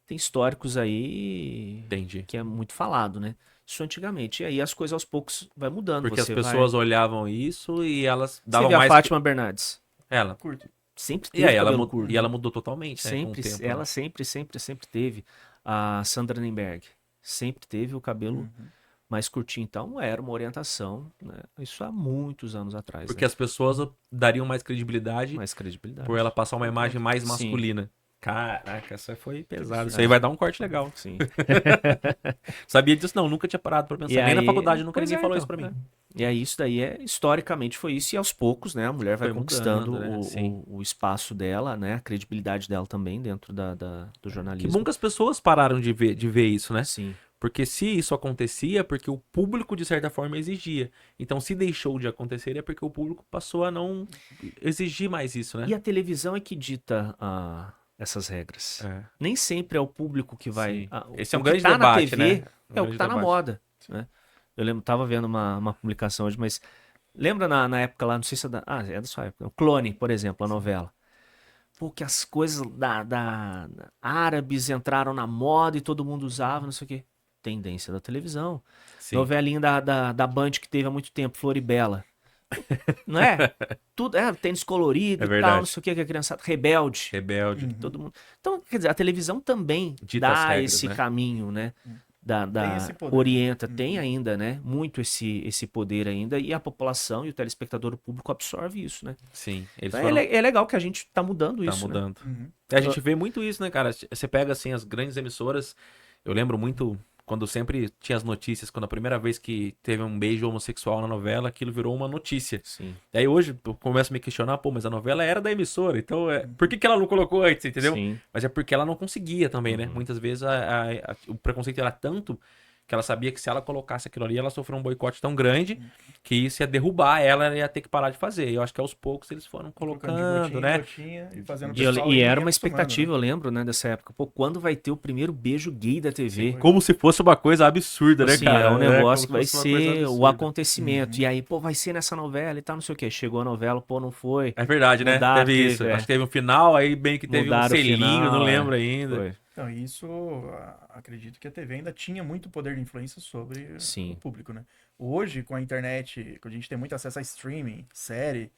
Tem históricos aí Entendi. que é muito falado, né? Isso antigamente. E aí as coisas aos poucos vai mudando. Porque as Você pessoas olham isso e elas Você davam vê a mais. Fátima Bernardes. Ela. Curto. Sempre E teve aí cabelo curto. ela mudou totalmente, né? Com o Sempre, tempo. ela sempre teve. A Sandra Nemberg sempre teve o cabelo Uhum. mais curtinho. Então era uma orientação, né? Isso há muitos anos atrás. Porque né? as pessoas dariam mais credibilidade Mais credibilidade. por ela passar uma imagem mais Sim. masculina. Caraca, essa foi pesada. Isso É. aí vai dar um corte legal. Sim. Sabia disso? Não, nunca tinha parado pra pensar. E Nem na aí- faculdade nunca pois ninguém é, falou então, isso pra mim. E aí isso daí historicamente foi isso, e aos poucos, né, a mulher vai Foi conquistando mudando, né? Sim. o espaço dela, né, a credibilidade dela também dentro do Que jornalismo. bom que as pessoas pararam de ver isso, né? Sim. Porque se isso acontecia, é porque o público, de certa forma, exigia. Então, se deixou de acontecer, é porque o público passou a não exigir mais isso, né? E a televisão é que dita essas regras. É. Nem sempre é o público que vai. Sim. O Esse é um que grande tá debate, na TV né? é o que grande tá na debate. moda. Né? Eu lembro, tava vendo uma publicação hoje, mas lembra na época lá, não sei se é é da sua época, o Clone, por exemplo, a novela. Pô, que as coisas da árabes entraram na moda e todo mundo usava, não sei o quê. Tendência da televisão. Sim. Novelinha da Band que teve há muito tempo, Floribela. Não é? Tudo, tênis colorido É e tal, verdade. não sei o que a criançada, rebelde. Rebelde. Todo mundo. Então, quer dizer, a televisão também Dita as dá regras, esse né? caminho, né? Tem esse poder. Orienta, Uhum. tem ainda, né? Muito esse poder ainda, e a população e o telespectador, o público absorve isso, né? Sim, eles Então, foram... é legal que a gente tá mudando Tá isso, né? mudando. Uhum. A gente vê muito isso, né, cara? Você pega, assim, as grandes emissoras. Eu lembro muito quando sempre tinha as notícias, quando a primeira vez que teve um beijo homossexual na novela, aquilo virou uma notícia. Sim. E aí hoje eu começo a me questionar, pô, mas a novela era da emissora, então por que ela não colocou antes, entendeu? Sim. Mas é porque ela não conseguia também, né? Uhum. Muitas vezes o preconceito era tanto que ela sabia que se ela colocasse aquilo ali, ela sofreu um boicote tão grande que isso ia derrubar ela, ela ia ter que parar de fazer. E eu acho que aos poucos eles foram Colocando de colocando, gotinha em né? gotinha e fazendo o E, pessoal e ir era uma acostumando, expectativa, né? eu lembro, né, dessa época. Pô, quando vai ter o primeiro beijo gay da TV? Sim. Como se fosse uma coisa absurda, né, Assim, cara? é um negócio que Como vai se fosse uma coisa ser o absurda. acontecimento. E aí, pô, vai ser nessa novela e tal, não sei o quê. Chegou a novela, pô, não foi. É verdade, né? Mudaram, Teve isso. Acho que teve um final, aí bem que teve um mudaram o selinho, não final, lembro ainda. Foi. Então, isso, acredito que a TV ainda tinha muito poder de influência sobre Sim. o público, né? Hoje, com a internet, que a gente tem muito acesso a streaming, série,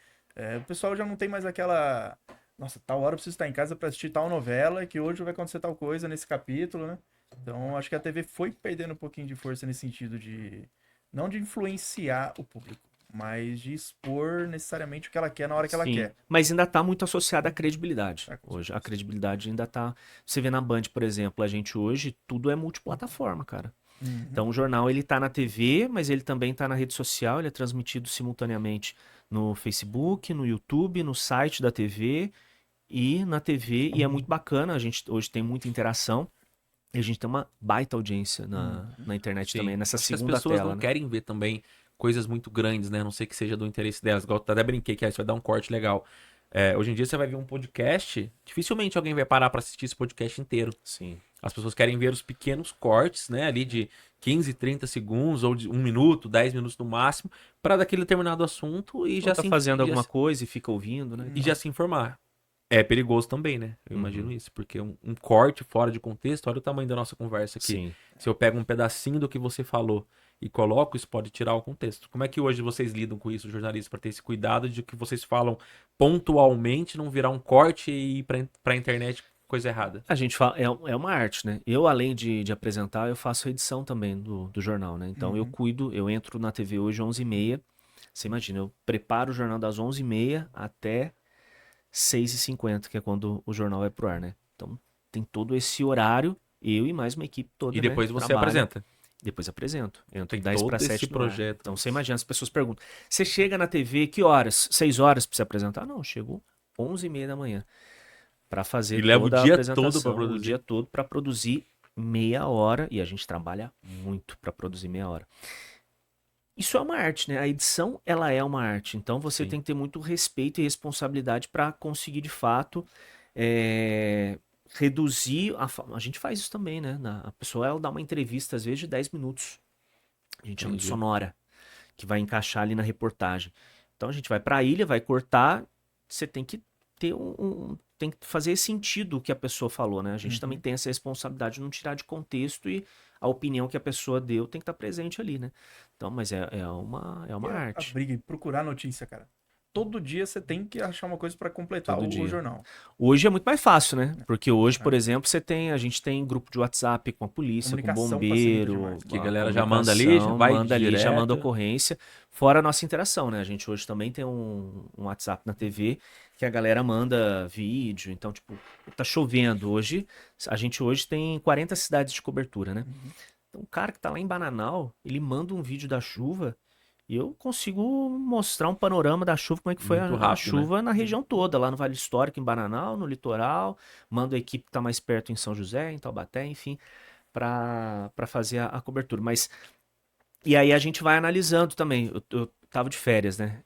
o pessoal já não tem mais aquela... Nossa, tal hora eu preciso estar em casa para assistir tal novela, que hoje vai acontecer tal coisa nesse capítulo, né? Então, acho que a TV foi perdendo um pouquinho de força nesse sentido de... Não de influenciar o público, mas de expor necessariamente o que ela quer na hora que ela Sim, quer. mas ainda tá muito associada à credibilidade. Tá, com Hoje, a certeza. credibilidade ainda tá. Você vê na Band, por exemplo, a gente hoje, tudo é multiplataforma, cara. Uhum. Então o jornal ele tá na TV, mas ele também tá na rede social, ele é transmitido simultaneamente no Facebook, no YouTube, no site da TV e na TV, e é muito bacana, a gente hoje tem muita interação. E a gente tem uma baita audiência na internet Sim. também, nessa Acho que as segunda pessoas tela, não né? querem ver também coisas muito grandes, né? A não sei que seja do interesse delas. Igual eu até brinquei que isso vai dar um corte legal. Hoje em dia você vai ver um podcast, dificilmente alguém vai parar pra assistir esse podcast inteiro. Sim. As pessoas querem ver os pequenos cortes, né? Ali de 15, 30 segundos, ou de 1 minuto, 10 minutos no máximo, para daquele determinado assunto e Ou já tá se, fazendo já alguma se- coisa e fica ouvindo, né? e já se informar. É perigoso também, né? Eu imagino isso, porque um corte fora de contexto, olha o tamanho da nossa conversa aqui. Sim. Se eu pego um pedacinho do que você falou e coloco, isso pode tirar o contexto. Como é que hoje vocês lidam com isso, jornalistas, para ter esse cuidado de que vocês falam pontualmente, não virar um corte e ir pra internet coisa errada? A gente fala, é uma arte, né? Eu, além de apresentar, eu faço a edição também do jornal, né? Então eu cuido, eu entro na TV hoje 11h30. Você imagina, eu preparo o jornal das 11h30 até 6h50, que é quando o jornal vai pro ar, né? Então tem todo esse horário, eu e mais uma equipe toda, E né? depois você trabalha. apresenta. Depois apresento. Entro Tem 10 todo para esse 7 no ar. projeto. Então você imagina, as pessoas perguntam: você chega na TV, que horas? 6 horas para se apresentar? Não, chego 11h30 da manhã para fazer E leva o toda a dia apresentação, todo pra produzir. o dia todo para produzir meia hora, e a gente trabalha muito para produzir meia hora. Isso é uma arte, né? A edição, ela é uma arte. Então você Sim. tem que ter muito respeito e responsabilidade para conseguir de fato reduzir. A gente faz isso também, né? A pessoa ela dá uma entrevista às vezes de 10 minutos. A gente chama de Entendi. sonora, que vai encaixar ali na reportagem. Então a gente vai para a ilha, vai cortar. Você tem que ter tem que fazer sentido o que a pessoa falou, né? A gente também tem essa responsabilidade de não tirar de contexto, e a opinião que a pessoa deu tem que estar presente ali, né? Então, mas é uma E a arte. briga e procurar notícia, cara. Todo dia você tem que achar uma coisa para completar Todo o dia. jornal. Hoje é muito mais fácil, né? Porque hoje, por exemplo, a gente tem grupo de WhatsApp com a polícia, com o Comunicação bombeiro, facilita demais. Que a galera já manda ali, já comunicação, vai manda ali, já direto. manda ocorrência. Fora a nossa interação, né? A gente hoje também tem um WhatsApp na TV que a galera manda vídeo. Então, tipo, tá chovendo hoje. A gente hoje tem 40 cidades de cobertura, né? Então, o cara que tá lá em Bananal, ele manda um vídeo da chuva e eu consigo mostrar um panorama da chuva, como é que foi Muito a rápido, chuva na região toda, lá no Vale Histórico, em Bananal, no litoral. Mando a equipe que tá mais perto em São José, em Taubaté, enfim, para fazer a cobertura. Mas, e aí a gente vai analisando também. Eu tava de férias, né?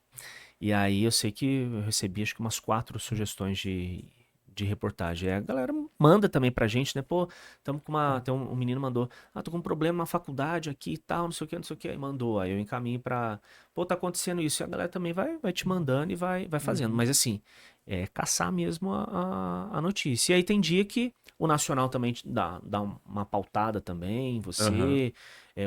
E aí eu sei que eu recebi acho que umas 4 sugestões de reportagem. Aí a galera manda também pra gente, né? Pô, tamo com uma. Tem um menino mandou, tô com um problema na faculdade aqui e tal, não sei o que, não sei o que. Aí mandou. Aí eu encaminho pra. Pô, tá acontecendo isso. E a galera também vai te mandando e vai fazendo. Mas assim, caçar mesmo a notícia. E aí tem dia que o Nacional também dá uma pautada também, você,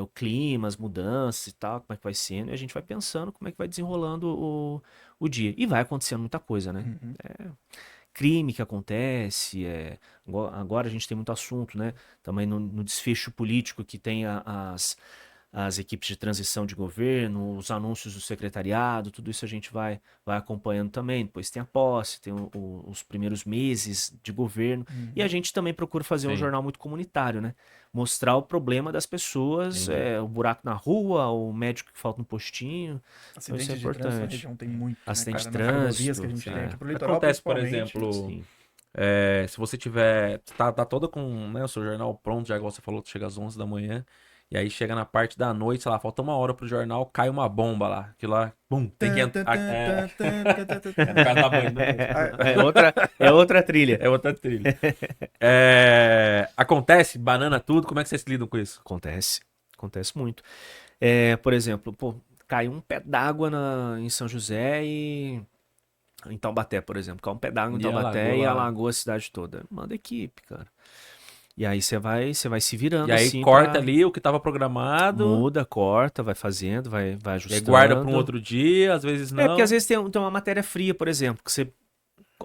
o clima, as mudanças e tal, como é que vai sendo, e a gente vai pensando como é que vai desenrolando o dia. E vai acontecendo muita coisa, né? Uhum. Crime que acontece, agora a gente tem muito assunto, né? Também no desfecho político que tem as equipes de transição de governo, os anúncios do secretariado, tudo isso a gente vai acompanhando também. Depois tem a posse, tem os primeiros meses de governo. E a Uhum. gente também procura fazer um Sim. jornal muito comunitário, né? Mostrar o problema das pessoas, Entendi. o buraco na rua, o médico que falta no postinho. Então isso é Acidentes de trânsito na importante. região tem muito, né, Acidente cara? de Nas rodovias que a trânsito, gente tem Sim. aqui pro litoral, Acontece, por principalmente. exemplo, sim. se você tiver. Tá toda com, né, o seu jornal pronto, já igual você falou, chega às 11 da manhã. E aí chega na parte da noite, sei lá, falta uma hora pro jornal, cai uma bomba lá. Que lá, bum, tem que Tan, tan, entrar. tan, É, tan, tan, tan, tan, tan, o tan. cara tá banho, né? É outra trilha. É outra trilha. Acontece, banana tudo, como é que vocês lidam com isso? Acontece muito. Por exemplo, pô, caiu um pé d'água em São José e em Taubaté, por exemplo. Caiu um pé d'água em E a Taubaté lagoa e lá. alagou a cidade toda. Manda equipe, cara. E aí você vai se E virando aí assim corta pra... ali o que tava programado, Muda, corta, vai fazendo, vai e aí guarda pra um ajustando. outro dia, às vezes Porque às não. vezes tem uma matéria fria, por exemplo, que você...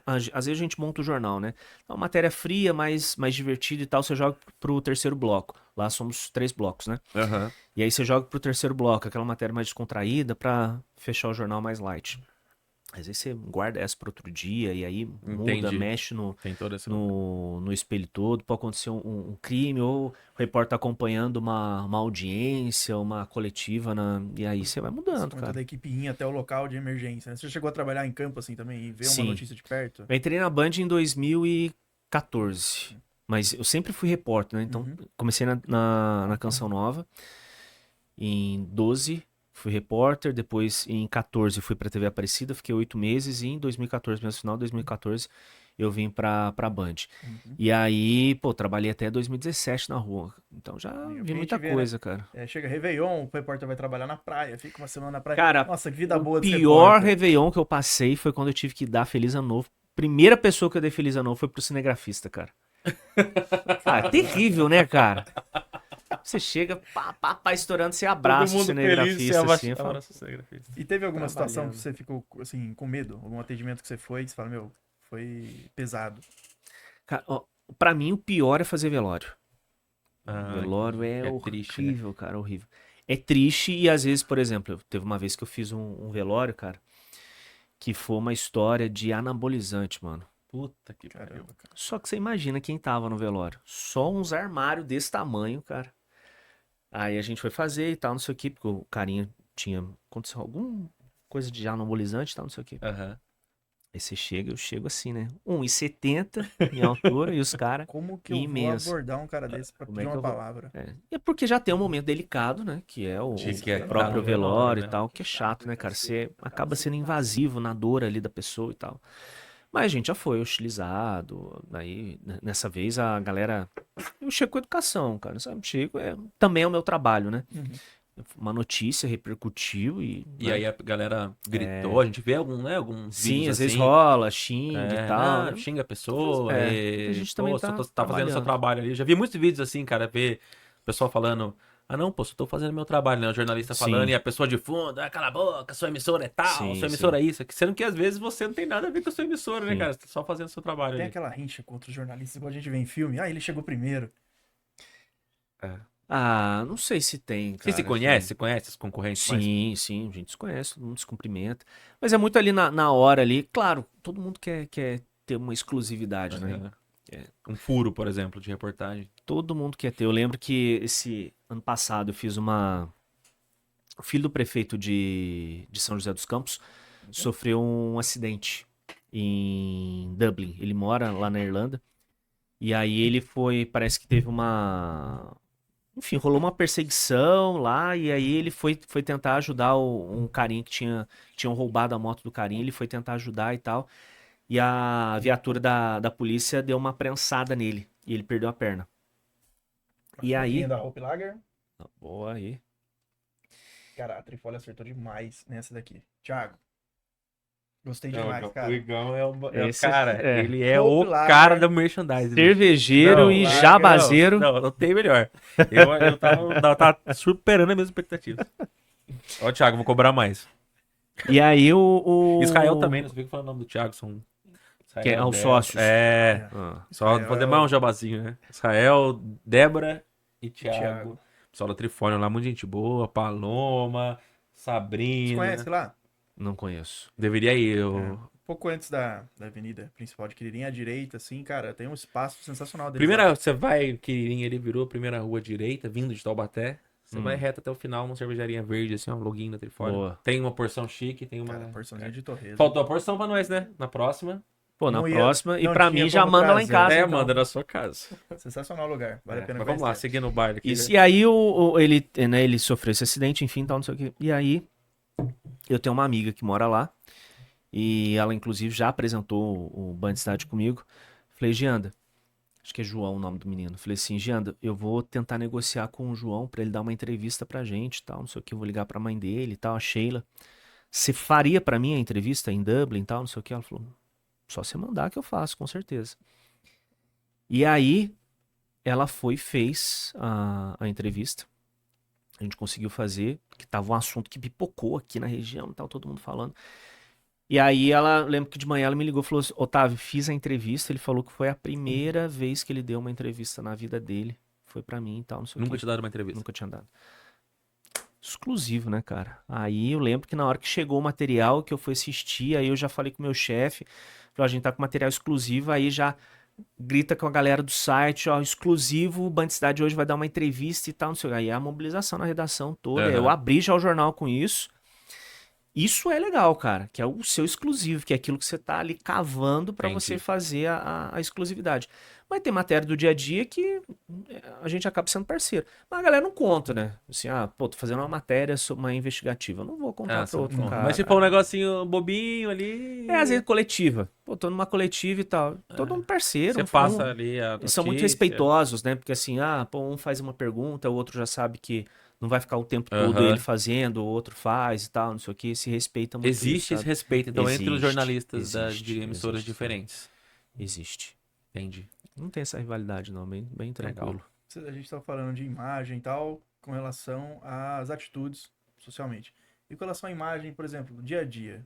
Às vezes a gente monta o jornal, né? Uma matéria fria, mais divertida e tal, você joga pro terceiro bloco. Lá somos 3 blocos, né? Aham. E aí você joga pro terceiro bloco, aquela matéria mais descontraída pra fechar o jornal mais light. Às vezes você guarda essa para outro dia e aí muda, Entendi. mexe no, Tem toda essa. no espelho todo. Pode acontecer um crime ou o repórter tá acompanhando uma audiência, uma coletiva, e aí você vai Você mudando, comentou cara. da equipe ir até o local de emergência, né? Você chegou a trabalhar em campo assim também e ver uma Sim. notícia de perto? Eu entrei na Band em 2014. Mas eu sempre fui repórter, né? Então Uhum. comecei na Canção Nova. Em 12 fui repórter, depois em 14 fui pra TV Aparecida, fiquei 8 meses e em 2014, mesmo final de 2014, eu vim pra Band. Uhum. E aí, pô, trabalhei até 2017 na rua. Então já Aí, o que vi a gente muita vê, né? coisa, cara. Chega Réveillon, o repórter vai trabalhar na praia, fica uma semana na praia. Cara, Nossa, que vida o boa desse pior repórter. Réveillon que eu passei foi quando eu tive que dar Feliz Ano Novo. Primeira pessoa que eu dei Feliz Ano Novo foi pro cinegrafista, cara. Ah, terrível, né, cara? Você chega, pá, estourando, você abraça o cinegrafista assim, e fala, abraça o cinegrafista. E teve alguma situação que trabalhando. você ficou, assim, com medo? Algum atendimento que você foi, que você fala, meu, foi pesado. Cara, ó, pra mim o pior é fazer velório. Ah, Velório entendi. é É triste, né? horrível, cara, horrível. É triste e às vezes, por exemplo, teve uma vez que eu fiz um velório, cara, que foi uma história de anabolizante, mano. Puta que pariu. Caramba, cara. Só que você imagina quem tava no velório. Só uns armários desse tamanho, cara. Aí a gente foi fazer e tal, não sei o que, porque o carinha tinha aconteceu alguma coisa de anabolizante e tal, não sei o que. Aham. Aí você chega, eu chego assim, né? 1,70 em altura e os caras Como que eu vou imenso. abordar um cara desse pra Como pedir é que uma eu vou? palavra? É porque já tem um momento delicado, né? Que é o, De o que é o que tá próprio no velório, velório e né? tal, que é chato, né, cara? Você acaba sendo invasivo na dor ali da pessoa e tal. Mas a gente já foi hostilizado. Aí, nessa vez, a galera. Eu chego com educação, cara. Sabe? Chego, também é o meu trabalho, né? Uhum. Uma notícia repercutiu e. E Né? aí a galera gritou, a gente vê alguns Sim, vídeos às vezes assim, rola, xinga e tal, não, né? xinga a pessoa, Porque a e, gente também pô, só tá tá fazendo seu trabalhando. trabalho ali. Eu já vi muitos vídeos assim, cara, ver o pessoal falando, ah não, pô, só tô fazendo meu trabalho, né? O jornalista falando, Sim, e a pessoa de fundo, cala a boca, sua emissora é tal, sim, sua sim, emissora é isso. Sendo que às vezes você não tem nada a ver com a sua emissora, né, sim. cara? Você tá só fazendo seu trabalho Tem ali. aquela rincha contra os jornalistas, igual a gente vê em filme. Ah, ele chegou primeiro. É. Ah, não sei se tem, Você se cara, conhece? assim. Você conhece os concorrentes mais? Sim, a gente se conhece, todo mundo se cumprimenta. Mas é muito ali na hora ali. Claro, todo mundo quer ter uma exclusividade, né? Aham. É, Um furo, por exemplo, de reportagem. todo mundo quer ter. Eu lembro que esse ano passado eu fiz uma. O filho do prefeito de São José dos Campos sofreu um acidente em Dublin. Ele mora lá na Irlanda. E aí ele foi. Parece que teve uma. Enfim, rolou uma perseguição lá, e aí ele foi tentar ajudar um carinha que tinham roubado a moto do carinha, ele foi tentar ajudar e tal. E a viatura da polícia deu uma prensada nele, e ele perdeu a perna. E Foguinha aí. da Hope Lager. Boa aí. Cara, a Trifólio acertou demais nessa daqui. Thiago, Gostei Não, demais, o cara. Igão é o Esse cara, é. ele é Coupe o Lager, cara do merchandising. bicho. Cervejeiro Não, e Lager, jabazeiro. Não tem melhor. Eu tava superando as minhas expectativas. Ó, Thiago, vou cobrar mais. E aí o... Israel também, não sei o que falar o nome do Thiago, são... Que é Israel, os Débora. sócios. É, Ah. só Israel fazer é mais o- um jabazinho, né? Israel, Débora e Thiago. Thiago. Pessoal da Trifônia lá, muita gente boa. Paloma, Você Sabrina. conhece lá? Não conheço. Deveria ir. É, um pouco antes da avenida principal de Quiririm, à direita, assim, cara, tem um espaço sensacional deles lá. Primeira, você vai, Quiririm, ele virou a primeira rua direita, vindo de Taubaté. Você vai Hum. reto até o final, uma cervejaria verde, assim, ó, loginho da Trifônia. Boa. Tem uma porção chique, tem uma... Cara, porçãozinha de torresmo. Faltou a porção pra nós, né? Na próxima. Pô, na Não ia- próxima. E não pra tinha mim já como manda lá em trazer. casa. É, então. manda na sua casa. Sensacional lugar, vale a pena Mas vamos lá, conhecer. seguindo o baile aqui. Isso, né? e aí ele, né, ele sofreu esse acidente, enfim, tal, não sei o quê. E aí eu tenho uma amiga que mora lá. E ela, inclusive, já apresentou o Bandidade comigo. Falei, Gianda, acho que é João o nome do menino. Falei assim, Gianda, eu vou tentar negociar com o João pra ele dar uma entrevista pra gente e tal, não sei o que. Eu vou ligar pra mãe dele e tal, a Sheila. Você faria pra mim a entrevista em Dublin e tal, não sei o que? Ela falou, só você mandar que eu faço, com certeza. E aí ela foi e fez a entrevista. A gente conseguiu fazer, que tava um assunto que pipocou aqui na região e tal, todo mundo falando. E aí ela, lembro que de manhã ela me ligou e falou assim, Otávio, fiz a entrevista, ele falou que foi a primeira vez que ele deu uma entrevista na vida dele. Foi pra mim e tal, não sei o Nunca quê. te daram uma entrevista. Nunca tinha dado. Exclusivo, né, cara? Aí eu lembro que na hora que chegou o material que eu fui assistir, aí eu já falei com o meu chefe, falei, ó, a gente tá com material exclusivo, aí já grita com a galera do site, ó, exclusivo, o Bandicidade hoje vai dar uma entrevista e tal, não sei o quê. Aí é a mobilização na redação toda, Aham. eu abri já o jornal com isso. Isso é legal, cara, que é o seu exclusivo, que é aquilo que você tá ali cavando pra Entendi. você fazer a exclusividade. Mas tem matéria do dia a dia que a gente acaba sendo parceiro. Mas a galera não conta, né? Assim, pô, tô fazendo uma matéria sobre uma investigativa. Eu não vou contar você pra não outro conta. cara. Mas se for um negocinho bobinho ali. É, às vezes coletiva. Pô, tô numa coletiva e tal. Todo mundo parceiro. Você um- passa um- ali a Eles são muito notícia. respeitosos, né? Porque assim, pô, um faz uma pergunta, o outro já sabe que não vai ficar o tempo todo Aham. ele fazendo, o outro faz e tal, não sei o que. Se respeita muito isso, Existe esse sabe? respeito, então, entre os Existe, jornalistas existe, de emissoras existe, sim. diferentes. Existe. Entendi. Não tem essa rivalidade, não. Bem tranquilo. Legal. A gente tava falando de imagem e tal, com relação às atitudes socialmente. E com relação à imagem, por exemplo, no dia a dia,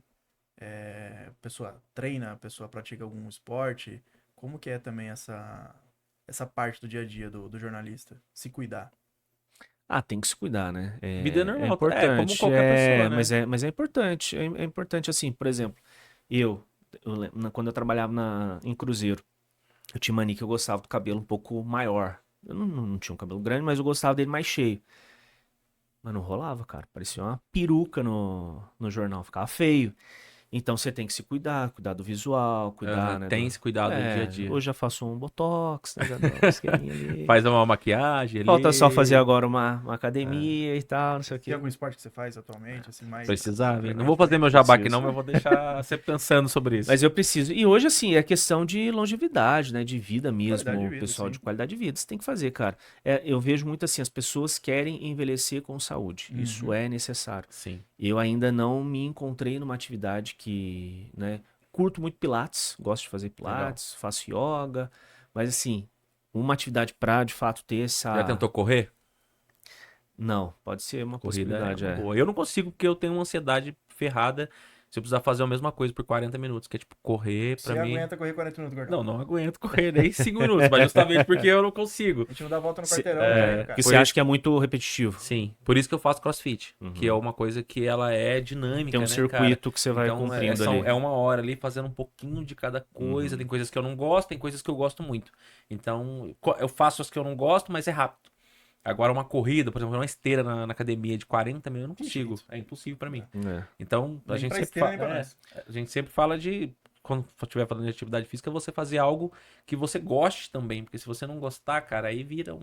a pessoa treina, a pessoa pratica algum esporte, como que é também essa parte do dia a dia do jornalista? Se cuidar. Tem que se cuidar, né? Vida normal, É importante. como qualquer pessoa, né? Mas é importante. É importante, assim, por exemplo, quando eu trabalhava em Cruzeiro, eu tinha mania que eu gostava do cabelo um pouco maior. Eu não tinha um cabelo grande, mas eu gostava dele mais cheio. Mas não rolava, cara. Parecia uma peruca no jornal, ficava feio. Então você tem que se cuidar do visual, cuidar, né? Tem esse cuidado do dia a dia. Hoje já faço um botox, né? Já dou um esqueminha ali. Faz uma maquiagem ali. Falta só fazer agora uma academia e tal, não sei o Tem quê. algum esporte que você faz atualmente, assim, mais... Precisava, hein? Não vou fazer meu jabá aqui não, mas eu vou deixar você pensando sobre isso. Mas eu preciso. E hoje, assim, é questão de longevidade, né? De vida mesmo. Qualidade de O vida, pessoal sim. de qualidade de vida. Você tem que fazer, cara. Eu vejo muito assim, as pessoas querem envelhecer com saúde. Isso é necessário. Sim. Eu ainda não me encontrei numa atividade que, né? Curto muito pilates, gosto de fazer pilates, faço yoga. Mas assim, uma atividade pra, de fato, ter essa... Já tentou correr? Não, pode ser uma Corrida possibilidade, é uma boa. Eu não consigo porque eu tenho uma ansiedade ferrada se eu precisar fazer a mesma coisa por 40 minutos, que é tipo correr pra Você mim. aguenta correr 40 minutos, Gordão? Não aguento correr nem 5 minutos, mas justamente porque eu não consigo. A gente não dá a volta no Se- quarteirão, é, né, cara? Porque Por você isso- acha que é muito repetitivo. Sim, por isso que eu faço CrossFit, que é uma coisa que ela é dinâmica, Tem um né, circuito que você vai Então, cumprindo ali. é uma hora ali fazendo um pouquinho de cada coisa. Tem coisas que eu não gosto, tem coisas que eu gosto muito. Então, eu faço as que eu não gosto, mas é rápido. Agora, uma corrida, por exemplo, uma esteira na academia de 40 minutos, eu não consigo. É impossível pra mim. É. Então, a Nem gente pra sempre esteira, fala, nem pra nós. a gente sempre fala de, quando estiver falando de atividade física, você fazer algo que você goste também. Porque se você não gostar, cara, aí vira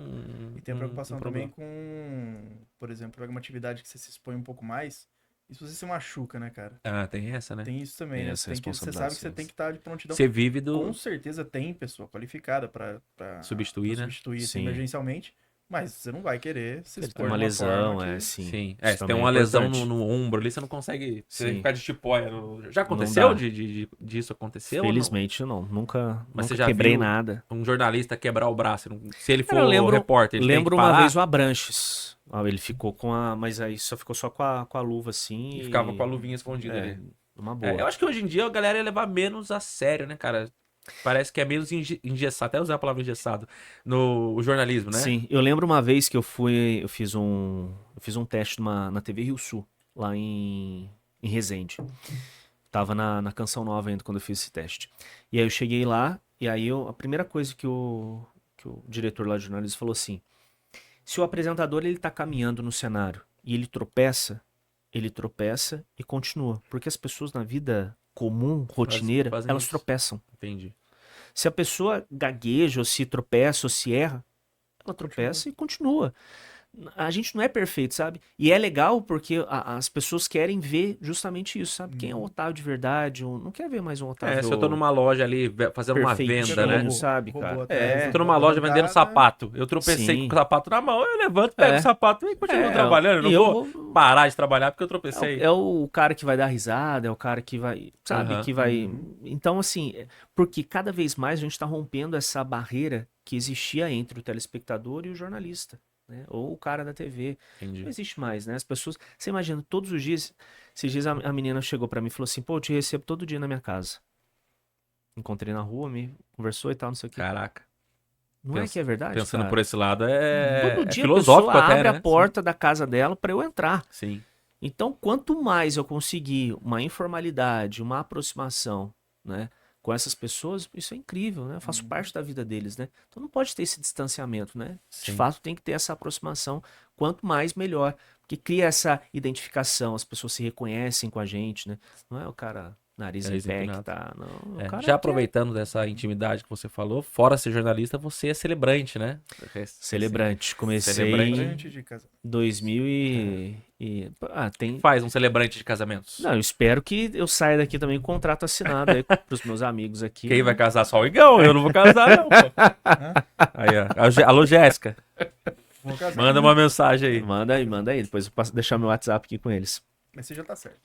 E tem a preocupação também problema. com, por exemplo, alguma atividade que você se expõe um pouco mais, e se você se machuca, né, cara? Tem essa, né? Tem isso também, Tem né? essa Você sabe que você responsabilidade, tem que estar de prontidão. Você vive do Com certeza tem pessoa qualificada pra substituir, né? substituir assim, Sim. emergencialmente, Mas você não vai querer se Ele expor tem uma de lesão, forma que- sim. Sim. Isso Se tem também uma é lesão importante. no ombro ali, você não consegue. Você tem que Sim. ficar de tipóia. Já Não aconteceu dá. disso acontecer ou não? Felizmente não. Nunca, Mas você nunca já quebrei viu nada. um jornalista quebrar o braço? Se ele for Cara, eu repórter, ele tem que lembro uma parar vez o Abranches. Ele ficou com a. Mas aí só ficou só com a luva assim. e ficava com a luvinha escondida É, ali. numa É, eu boa. acho que hoje em dia a galera ia levar menos a sério, né, cara? Parece que é menos engessado, até usar a palavra engessado, no o jornalismo, né? Sim, eu lembro uma vez que eu fiz um teste na TV Rio Sul, lá em Resende. Tava na Canção Nova ainda quando eu fiz esse teste. E aí eu cheguei lá, e aí a primeira coisa que o diretor lá de jornalismo falou assim: se o apresentador ele tá caminhando no cenário e ele tropeça e continua. Porque as pessoas na vida comum, rotineira, fazem elas isso. tropeçam. Entendi. Se a pessoa gagueja, ou se tropeça, ou se erra, ela tropeça e continua. A gente não é perfeito, sabe? E é legal porque as pessoas querem ver justamente isso, sabe? Quem é o Otávio de verdade? Não quer ver mais um Otávio Se eu tô numa loja ali fazendo uma perfeitinho, venda, né? Robô- sabe, robô cara? atrás Eu da- tô numa da loja vendendo bancada. sapato. Eu tropecei Sim. com o sapato na mão, eu levanto, pego É. o sapato e continuo É, trabalhando. Eu não e vou parar de trabalhar porque eu tropecei. É o cara que vai dar risada, é o cara que vai, sabe, Aham. que vai... Então, assim, porque cada vez mais a gente tá rompendo essa barreira que existia entre o telespectador e o jornalista, né? Ou o cara da TV. Entendi. Não existe mais, né? As pessoas... Você imagina, todos os dias... Esses dias a menina chegou pra mim e falou assim, pô, eu te recebo todo dia na minha casa. Encontrei na rua, me conversou e tal, não sei o quê. Caraca. Não é que é verdade, Pensando cara? por esse lado, Todo é dia a filosófico pessoa até, abre né? a porta da casa dela pra eu entrar. Sim. Então, quanto mais eu conseguir uma informalidade, uma aproximação, né, com essas pessoas, isso é incrível, né? Eu faço parte da vida deles, né? Então não pode ter esse distanciamento, né? De Sim. fato, tem que ter essa aproximação. Quanto mais, melhor. Porque cria essa identificação, as pessoas se reconhecem com a gente, né? Não é o cara nariz em Nariz pé que empinado. tá, não. É, O cara já que é aproveitando dessa intimidade que você falou, fora ser jornalista, você é celebrante, né? celebrante. Comecei Celebrante. Celebrante de casamento. 2000 tem... Faz um celebrante de casamentos. Não, eu espero que eu saia daqui também com contrato assinado aí pros meus amigos aqui. Quem né? vai casar só o Igão? Eu não vou casar, não, pô. Aí, ó. Alô, Jéssica. Vou casar. Manda uma mensagem aí. Manda aí. Depois eu posso deixar meu WhatsApp aqui com eles. Mas você já tá certo.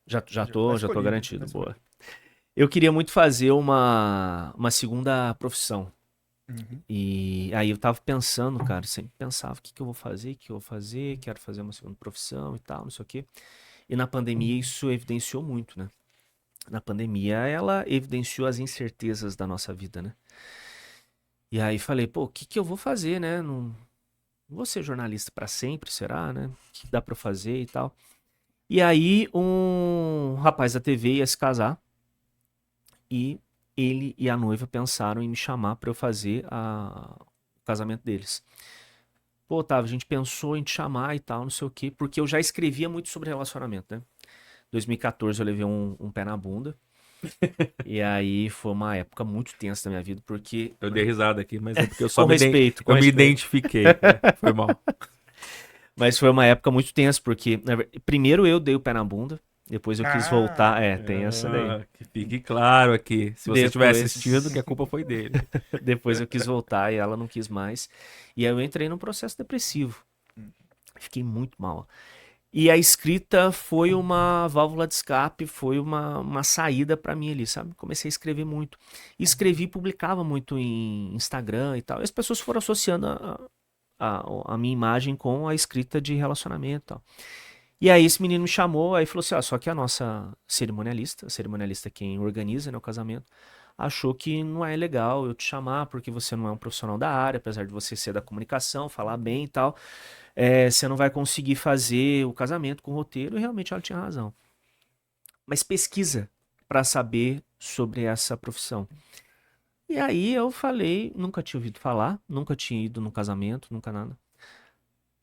Já tá tô escolhido, garantido. tá Boa. Eu queria muito fazer uma segunda profissão. Uhum. E aí eu tava pensando, cara, sempre pensava, o que eu vou fazer, quero fazer uma segunda profissão e tal, não sei o quê. E na pandemia isso evidenciou muito, né? Na pandemia ela evidenciou as incertezas da nossa vida, né? E aí falei, pô, o que eu vou fazer, né? Não vou ser jornalista pra sempre, será, né? O que dá pra eu fazer e tal. E aí um rapaz da TV ia se casar e ele e a noiva pensaram em me chamar pra eu fazer o casamento deles. Pô, Otávio, a gente pensou em te chamar e tal, não sei o quê, porque eu já escrevia muito sobre relacionamento, né? 2014 eu levei um pé na bunda. E aí foi uma época muito tensa da minha vida, porque... Eu dei risada aqui, mas é porque eu só Com respeito, com eu me respeito. identifiquei. Foi mal. Mas foi uma época muito tensa, porque primeiro eu dei o pé na bunda, depois eu quis voltar. Tem essa daí. Que fique claro aqui. Se você estiver Depois- assistindo, que a culpa foi dele. Depois eu quis voltar e ela não quis mais. E aí eu entrei num processo depressivo. Fiquei muito mal. E a escrita foi uma válvula de escape, foi uma saída pra mim ali, sabe? Comecei a escrever muito. Escrevi, publicava muito em Instagram e tal. E as pessoas foram associando a minha imagem com a escrita de relacionamento e tal. E aí esse menino me chamou, aí falou assim, só que a nossa cerimonialista quem organiza, né, o casamento, achou que não é legal eu te chamar porque você não é um profissional da área, apesar de você ser da comunicação, falar bem e tal, você não vai conseguir fazer o casamento com o roteiro, e realmente ela tinha razão. Mas pesquisa pra saber sobre essa profissão. E aí eu falei, nunca tinha ouvido falar, nunca tinha ido num casamento, nunca nada.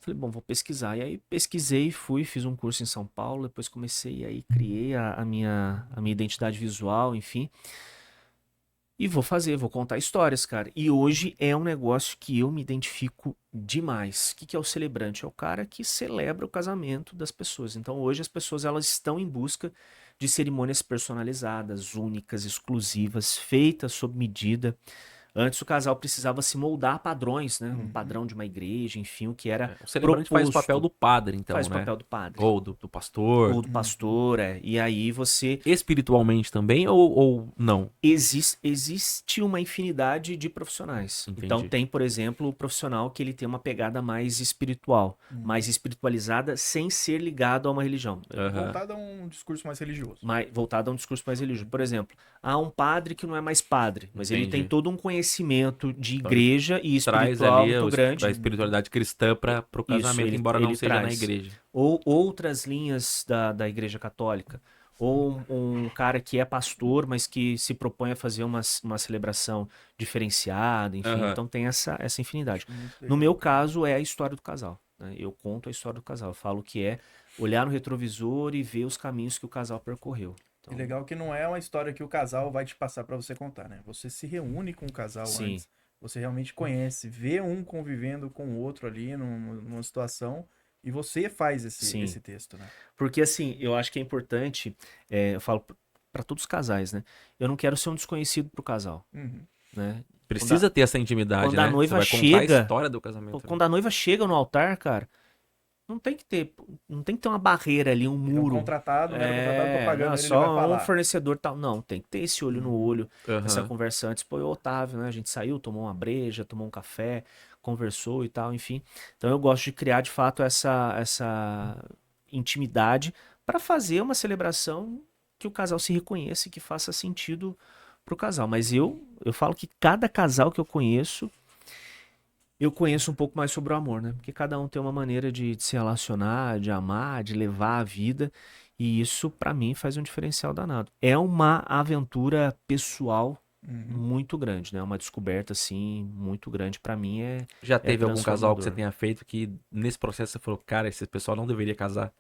Falei, bom, vou pesquisar. E aí pesquisei, fiz um curso em São Paulo, depois comecei, aí criei a minha identidade visual, enfim. E vou contar histórias, cara. E hoje é um negócio que eu me identifico demais. O que é o celebrante? É o cara que celebra o casamento das pessoas. Então hoje as pessoas elas estão em busca de cerimônias personalizadas, únicas, exclusivas, feitas sob medida. Antes o casal precisava se moldar a padrões, né? Um padrão de uma igreja, enfim, o que era O celebrante faz o proposto. papel do padre, então, Faz o né? papel do padre. Ou do pastor. Ou do pastor, E aí você... Espiritualmente também ou não? Existe uma infinidade de profissionais. Entendi. Então tem, por exemplo, o profissional que ele tem uma pegada mais espiritual, mais espiritualizada, sem ser ligado a uma religião. Aham. Voltado a um discurso mais religioso. Voltado a um discurso mais religioso. Por exemplo, há um padre que não é mais padre, mas ele Entendi. tem todo um conhecimento de igreja e Traz espiritual ali muito grande. a espiritualidade cristã para o casamento, ele- embora não ele seja na traz. igreja. Ou outras linhas da Igreja Católica. Ou um cara que é pastor, mas que se propõe a fazer uma celebração diferenciada, enfim. Aham. Então tem essa infinidade. Muito legal. No meu caso, é a história do casal, né? Eu conto a história do casal. Eu falo que é olhar no retrovisor e ver os caminhos que o casal percorreu. Então, E legal que não é uma história que o casal vai te passar pra você contar, né? Você se reúne com o casal Sim. antes. Você realmente conhece, vê um convivendo com o outro ali numa situação e você faz Sim. esse texto, né? Porque assim, eu acho que é importante, eu falo para todos os casais, né? Eu não quero ser um desconhecido pro casal, Uhum. né? Precisa ter essa intimidade, quando né? a noiva Você vai contar chega- a história do casamento. Pô, né? quando a noiva chega no altar, cara, não tem que ter uma barreira ali, um Ele é um muro. contratado, né? Ele é um contratado pra pagando, Não, ele vai só um falar. fornecedor tal. Não, tem que ter esse olho no olho, essa Aham. conversa antes. Pô, e o Otávio, né? A gente saiu, tomou uma breja, tomou um café, conversou e tal, enfim. Então eu gosto de criar de fato essa intimidade para fazer uma celebração que o casal se reconheça e que faça sentido pro casal. Mas eu falo que cada casal que eu conheço um pouco mais sobre o amor, né? Porque cada um tem uma maneira de se relacionar, de amar, de levar a vida. E isso, pra mim, faz um diferencial danado. É uma aventura pessoal Uhum. muito grande, né? Uma descoberta, assim, muito grande. Pra mim Já teve algum casal que você transformador. tenha feito que nesse processo você falou, cara, esse pessoal não deveria casar?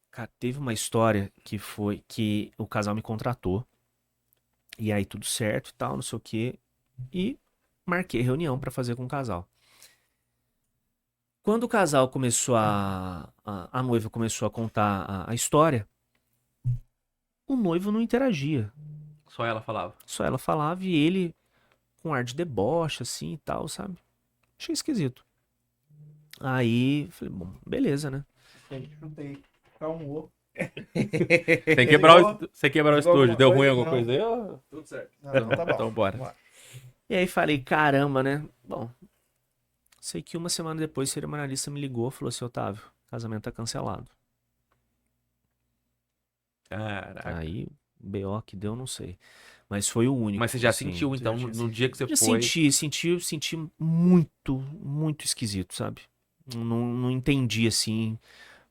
Cara, teve uma história que foi que o casal me contratou. E aí tudo certo e tal, não sei o quê. E marquei reunião pra fazer com o casal. Quando o casal começou a noiva começou a contar a história, o noivo não interagia. Só ela falava. Só ela falava e ele com ar de deboche, assim e tal, sabe? Achei esquisito. Aí, falei, bom, beleza, né? Chutei. Calmou. Você quebrar o Ligou estúdio, deu ruim alguma alguma coisa? coisa aí? Ó. Tudo certo. Não, tá bom. Então bora. Vamos lá. E aí falei, caramba, né? Bom, sei que uma semana depois o cerimonialista me ligou e falou assim, Otávio, casamento tá cancelado. Caraca. Aí, BO que deu, não sei. Mas foi o único. Mas você já assim. sentiu, então, já no dia que você Já foi. senti muito, muito esquisito, sabe? Não entendi assim.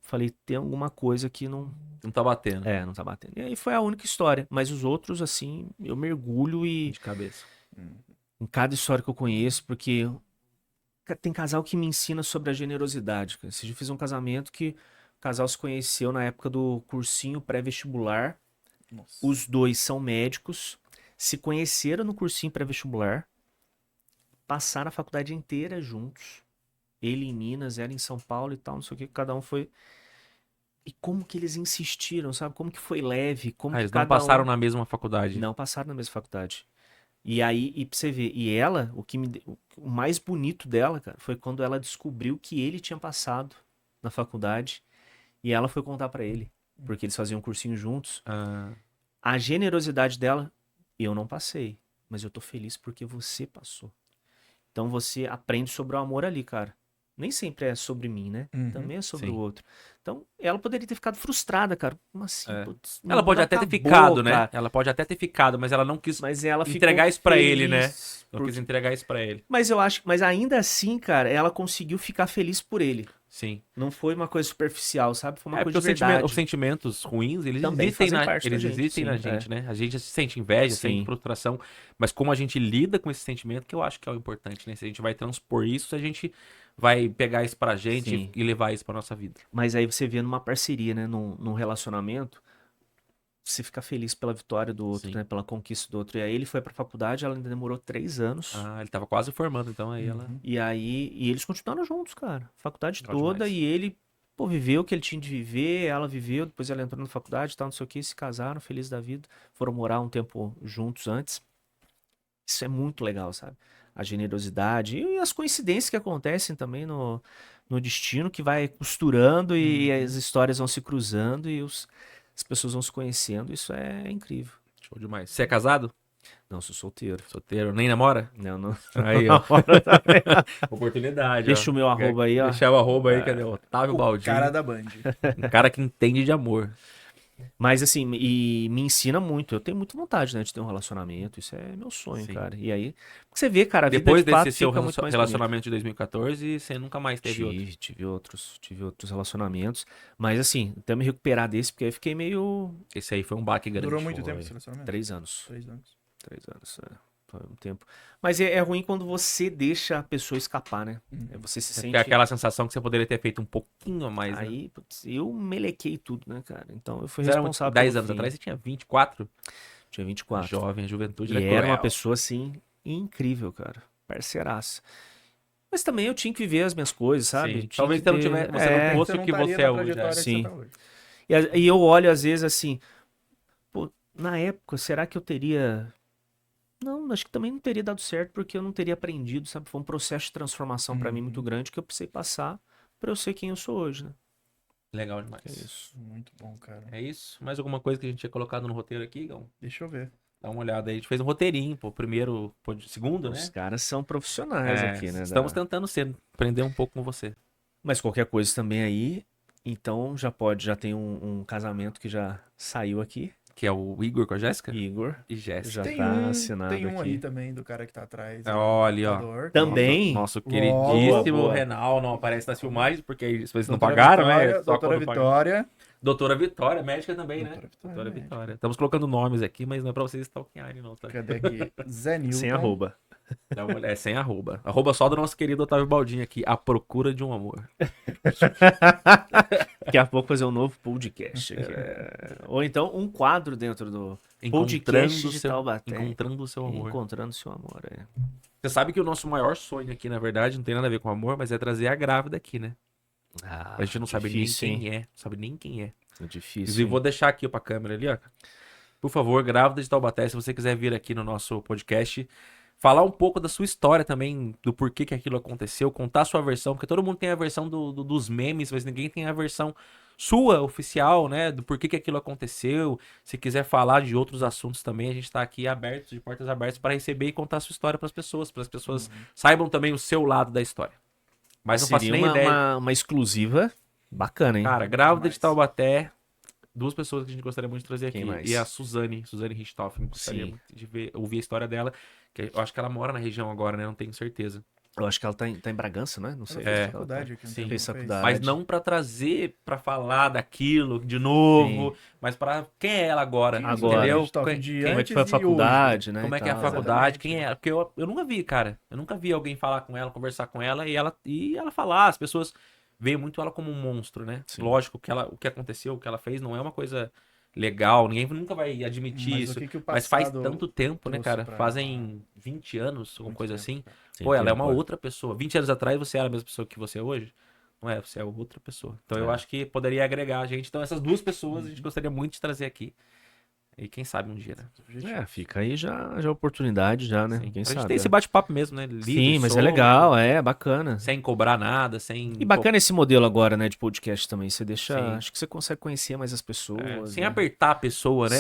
Falei, tem alguma coisa que não. Não tá batendo Não tá batendo. E aí foi a única história. Mas os outros, assim, eu mergulho de cabeça. em cada história que eu conheço, porque tem casal que me ensina sobre a generosidade. Cara. Esse dia eu fiz um casamento que o casal se conheceu na época do cursinho pré-vestibular. Nossa. Os dois são médicos, se conheceram no cursinho pré-vestibular, passaram a faculdade inteira juntos. Ele em Minas, ela em São Paulo e tal, não sei o que, cada um foi. E como que eles insistiram, sabe? Como que foi leve, como Ah, que eles não cada passaram um... na mesma faculdade. Não passaram na mesma faculdade. E aí, e pra você ver, e ela, o mais bonito dela, cara, foi quando ela descobriu que ele tinha passado na faculdade e ela foi contar pra ele, porque eles faziam um cursinho juntos. Ah, A generosidade dela, eu não passei, mas eu tô feliz porque você passou. Então você aprende sobre o amor ali, cara. Nem sempre é sobre mim, né? Uhum. Também é sobre Sim. o outro. Então, ela poderia ter ficado frustrada, cara. Como assim? É. Putz, ela pode até ter acabou, ficado, né? cara. Ela pode até ter ficado, mas ela não quis Mas ela entregar ficou isso pra ele, né? feliz Não quis porque- entregar isso pra ele. Mas eu acho, mas ainda assim, cara, ela conseguiu ficar feliz por ele. Sim. Não foi uma coisa superficial, sabe? Foi uma Porque coisa de verdade. os sentimentos ruins, eles Também existem, fazem parte da eles gente, existem sim, na gente, né? A gente sente inveja, Sim. sente frustração, mas como a gente lida com esse sentimento, que eu acho que é o importante, né? Se a gente vai transpor isso, a gente vai pegar isso pra gente Sim. e levar isso pra nossa vida. Mas aí você vê numa parceria, né? Num relacionamento, você fica feliz pela vitória do outro, Sim. né? Pela conquista do outro. E aí ele foi pra faculdade, ela ainda demorou 3 anos. Ah, ele tava quase formando, então aí ela... E aí, e eles continuaram juntos, cara. Faculdade Legal toda. demais. E ele, pô, viveu o que ele tinha de viver. Ela viveu, depois ela entrou na faculdade e tal, não sei o que. Se casaram, felizes da vida. Foram morar um tempo juntos antes. Isso é muito legal, sabe? A generosidade e as coincidências que acontecem também no destino, que vai costurando e as histórias vão se cruzando e as pessoas vão se conhecendo. Isso é incrível. Show demais. Você é casado? Não, sou solteiro. Solteiro? Nem namora? Não, não. Aí, ó. Oportunidade, Deixa o meu arroba aí, ó. Deixar o arroba aí, cadê? Otávio O Baldini. cara da Band. Um cara que entende de amor. Mas assim, e me ensina muito. Eu tenho muita vontade, né, de ter um relacionamento. Isso é meu sonho, Sim. cara. E aí, você vê, cara, a vida Depois de fato desse seu fica muito mais relacionamento de 2014, você nunca mais teve outro. Tive outros relacionamentos. Mas assim, até me recuperar desse, porque aí eu fiquei meio Esse aí foi um baque grande. Durou muito Foi. tempo esse relacionamento? 3 anos. 3 anos. 3 anos, foi um tempo. Mas é ruim quando você deixa a pessoa escapar, né? Você se sente... É aquela sensação que você poderia ter feito um pouquinho a mais, né? Aí, putz, eu melequei tudo, né, cara? Então eu fui Você era responsável 10 pelo anos fim. atrás, você tinha 24? Tinha 24. Jovem, a juventude E é era uma cruel. pessoa, assim, incrível, cara. Parceiraça. Mas também eu tinha que viver as minhas coisas, sabe? Sim. Tinha Talvez que você não tivesse- você não fosse o que estaria você na é hoje, trajetória que Sim. você tá hoje. E eu olho às vezes assim, pô, na época, será que eu teria... Não, acho que também não teria dado certo porque eu não teria aprendido, sabe? Foi um processo de transformação pra mim muito grande que eu precisei passar pra eu ser quem eu sou hoje, né? Legal demais. É isso. Muito bom, cara. É isso. Mais alguma coisa que a gente tinha colocado no roteiro aqui, Gão? Deixa eu ver. Dá uma olhada aí. A gente fez um roteirinho, pô. Primeiro, pô, segundo, né? Os caras são profissionais É, aqui, né? Estamos tentando aprender um pouco com você. Mas qualquer coisa também aí, então já tem um casamento que já saiu aqui. Que é o Igor com a Jéssica? Igor. E Jéssica. Já Tem tá assinado tem um aqui. ali também do cara que tá atrás. Olha, ó. computador, Também? Nosso Boa, queridíssimo boa. Renal não aparece nas filmagens, porque vocês não Doutora pagaram, Vitória, né? Só Doutora quando paga. Vitória. Doutora Vitória, médica também, né? Doutora Vitória, Doutora médica. Vitória. Estamos colocando nomes aqui, mas não é pra vocês stalkearem, não, tá? Cadê aqui? Zé Newton. Sem arroba. Dá uma olhada. É sem arroba. Arroba só do nosso querido Otávio Baldini aqui. A procura de um amor. Daqui a pouco fazer um novo podcast aqui. Ou então um quadro dentro do podcast de Taubaté. Encontrando o seu amor. Encontrando seu amor, é. Você sabe que o nosso maior sonho aqui, na verdade, não tem nada a ver com amor, mas é trazer a grávida aqui, né? A gente não sabe difícil, nem quem é. Não sabe nem quem é. É difícil. Inclusive, vou deixar aqui pra câmera ali, ó. Por favor, grávida de Taubaté, se você quiser vir aqui no nosso podcast, falar um pouco da sua história também, do porquê que aquilo aconteceu, contar a sua versão, porque todo mundo tem a versão dos memes, mas ninguém tem a versão sua, oficial, né? Do porquê que aquilo aconteceu. Se quiser falar de outros assuntos também, a gente tá aqui aberto, de portas abertas, para receber e contar a sua história para as pessoas saibam também o seu lado da história. Mas não faço Seria nem ideia. uma exclusiva bacana, hein? Cara, grávida de Demais. Taubaté, duas pessoas que a gente gostaria muito de trazer Quem aqui. mais? E a Suzane Richthofen. Gostaria Sim. muito de ouvir a história dela. Que eu acho que ela mora na região agora, né? Não tenho certeza. Eu acho que ela tá em Bragança, né? Não Ela sei. fez onde que faculdade ela aqui. sim. tempo, Fez não faculdade. Mas não pra trazer, pra falar daquilo de novo, Sim. mas pra quem é ela agora, Agora. entendeu? Richthofen Quem- de quem- Como é antes que foi a e faculdade, né? como é e que é a tal. faculdade, Exatamente. quem é? Porque eu nunca vi, cara. Eu nunca vi alguém falar com ela, conversar com ela e ela falar. As pessoas veem muito ela como um monstro, né? Sim. Lógico que o que aconteceu, o que ela fez, não é uma coisa legal. Ninguém nunca vai admitir Mas isso. o que o Mas faz passado tanto tempo, né, trouxe cara? pra Fazem 20 anos, alguma Muito coisa tempo, assim. cara. Sim, Pô, ela é uma tempo, outra pessoa. 20 anos atrás você era a mesma pessoa que você é hoje? Não é, você é outra pessoa. Então eu É. acho que poderia agregar a gente. Então essas duas pessoas a gente gostaria muito de trazer aqui. E quem sabe um dia, né? É, fica aí já a oportunidade já, né? Sim. Quem Pra gente sabe. ter esse bate-papo mesmo, né? Livre, Sim, mas é solto, legal, é bacana. Sem cobrar nada, sem... E bacana esse modelo agora, né, de podcast também. Você deixa. Sim. Acho que você consegue conhecer mais as pessoas. sem né? apertar a pessoa, né?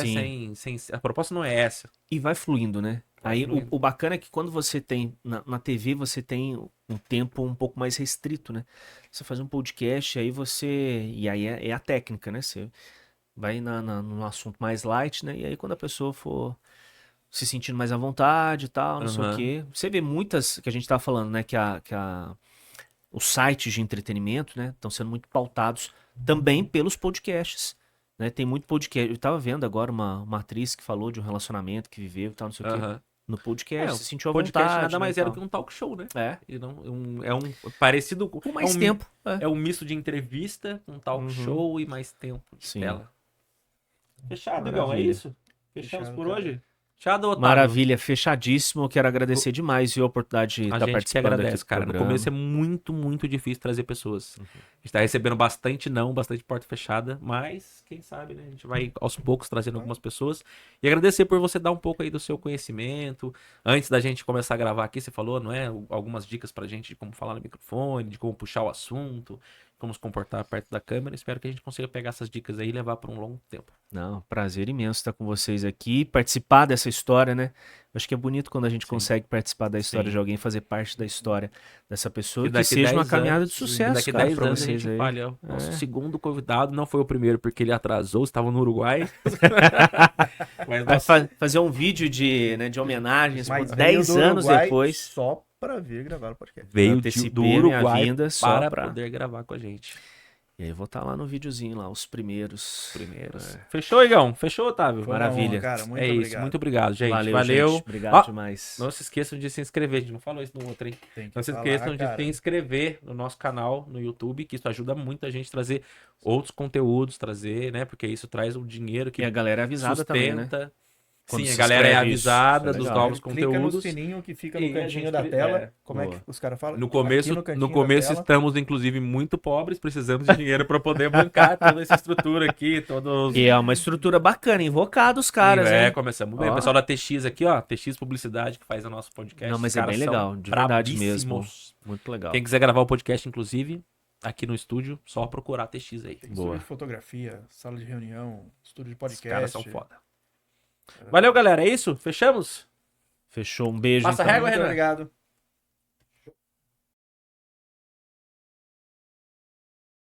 Sim. A proposta não é essa. E vai fluindo, né? Vai Aí fluindo. o bacana é que quando você tem. Na TV você tem um tempo um pouco mais restrito, né? Você faz um podcast, aí você. E aí é a técnica, né? Você vai num assunto mais light, né? E aí quando a pessoa for se sentindo mais à vontade e tal, não sei o Aham. quê. Você vê muitas que a gente tá falando, né? Os sites de entretenimento, né? Estão sendo muito pautados também pelos podcasts. Né? Tem muito podcast. Eu tava vendo agora uma atriz que falou de um relacionamento que viveu e tal, não sei o quê. Aham. No podcast, É, se sentiu à podcast vontade. nada mais né, e era tal. que um talk show, né? É, E não, é um parecido com mais é um, tempo. É um misto de entrevista, um talk Uhum. show e mais tempo de Sim. tela. Fechado, Maravilha. Igão, é isso? Fechamos Fechado, por cara. hoje? Fechado, Otávio? Maravilha, fechadíssimo. Quero agradecer demais viu, a oportunidade de A estar gente que participando aqui agradece, do cara. No programa. começo é muito, muito difícil trazer pessoas. A gente tá recebendo bastante não, bastante porta fechada, mas quem sabe, né? A gente vai aos poucos trazendo algumas pessoas. E agradecer por você dar um pouco aí do seu conhecimento. Antes da gente começar a gravar aqui, você falou, não é? Algumas dicas pra gente de como falar no microfone, de como puxar o assunto, como se comportar perto da câmera. Espero que a gente consiga pegar essas dicas aí e levar por um longo tempo. Não, prazer imenso estar com vocês aqui, participar dessa história, né? Acho que é bonito quando a gente consegue participar da história Sim. de alguém, fazer parte da história dessa pessoa, E que daqui seja uma 10 caminhada anos- de sucesso, daqui cara, 10 pra anos a vocês gente aí. fala, o nosso segundo convidado não foi o primeiro porque ele atrasou, estava no Uruguai. Mas Vai nosso- fazer um vídeo de homenagens Mas por veio 10 do anos Uruguai depois. Só pra vir gravar o podcast. veio antecipei do a minha Uruguai vinda só para pra- poder gravar com a gente. E aí eu vou estar lá no videozinho, lá, os primeiros. Primeiros. Fechou, Igão? Fechou, Otávio? Foi uma Maravilha. honra, cara. Muito É obrigado. isso, muito obrigado, gente. Valeu, gente. Obrigado Ó, demais. não se esqueçam de se inscrever, a gente não falou isso no outro, hein? Tem que Não se falar, esqueçam de cara. se inscrever no nosso canal no YouTube, que isso ajuda muito a gente a trazer outros conteúdos, trazer, né? Porque isso traz o dinheiro que E a galera é avisada também, né? sustenta. Quando Sim, a se galera é inscreve isso. avisada Isso é dos legal. novos Clica no conteúdos. sininho que fica no E a cantinho gente da cli- tela. é, Como é boa. que os caras falam? No Aqui começo, cantinho no da começo tela. estamos, inclusive, muito pobres, precisamos de dinheiro para poder bancar toda essa estrutura aqui, todos... E é uma estrutura bacana, invocado os caras, é, hein? começamos bem. Ó. O pessoal da TX aqui, ó, TX Publicidade, que faz o nosso podcast. Não, mas os é caras bem são legal, de verdade brabíssimos. mesmo. Muito legal. Quem quiser gravar o podcast, inclusive, aqui no estúdio, só procurar a TX aí. Tem Boa. estúdio de fotografia, sala de reunião, estúdio de Os podcast. caras são foda. Valeu, galera. É isso? Fechamos? Fechou, um beijo. Passa então. régua, Muito Renan. obrigado.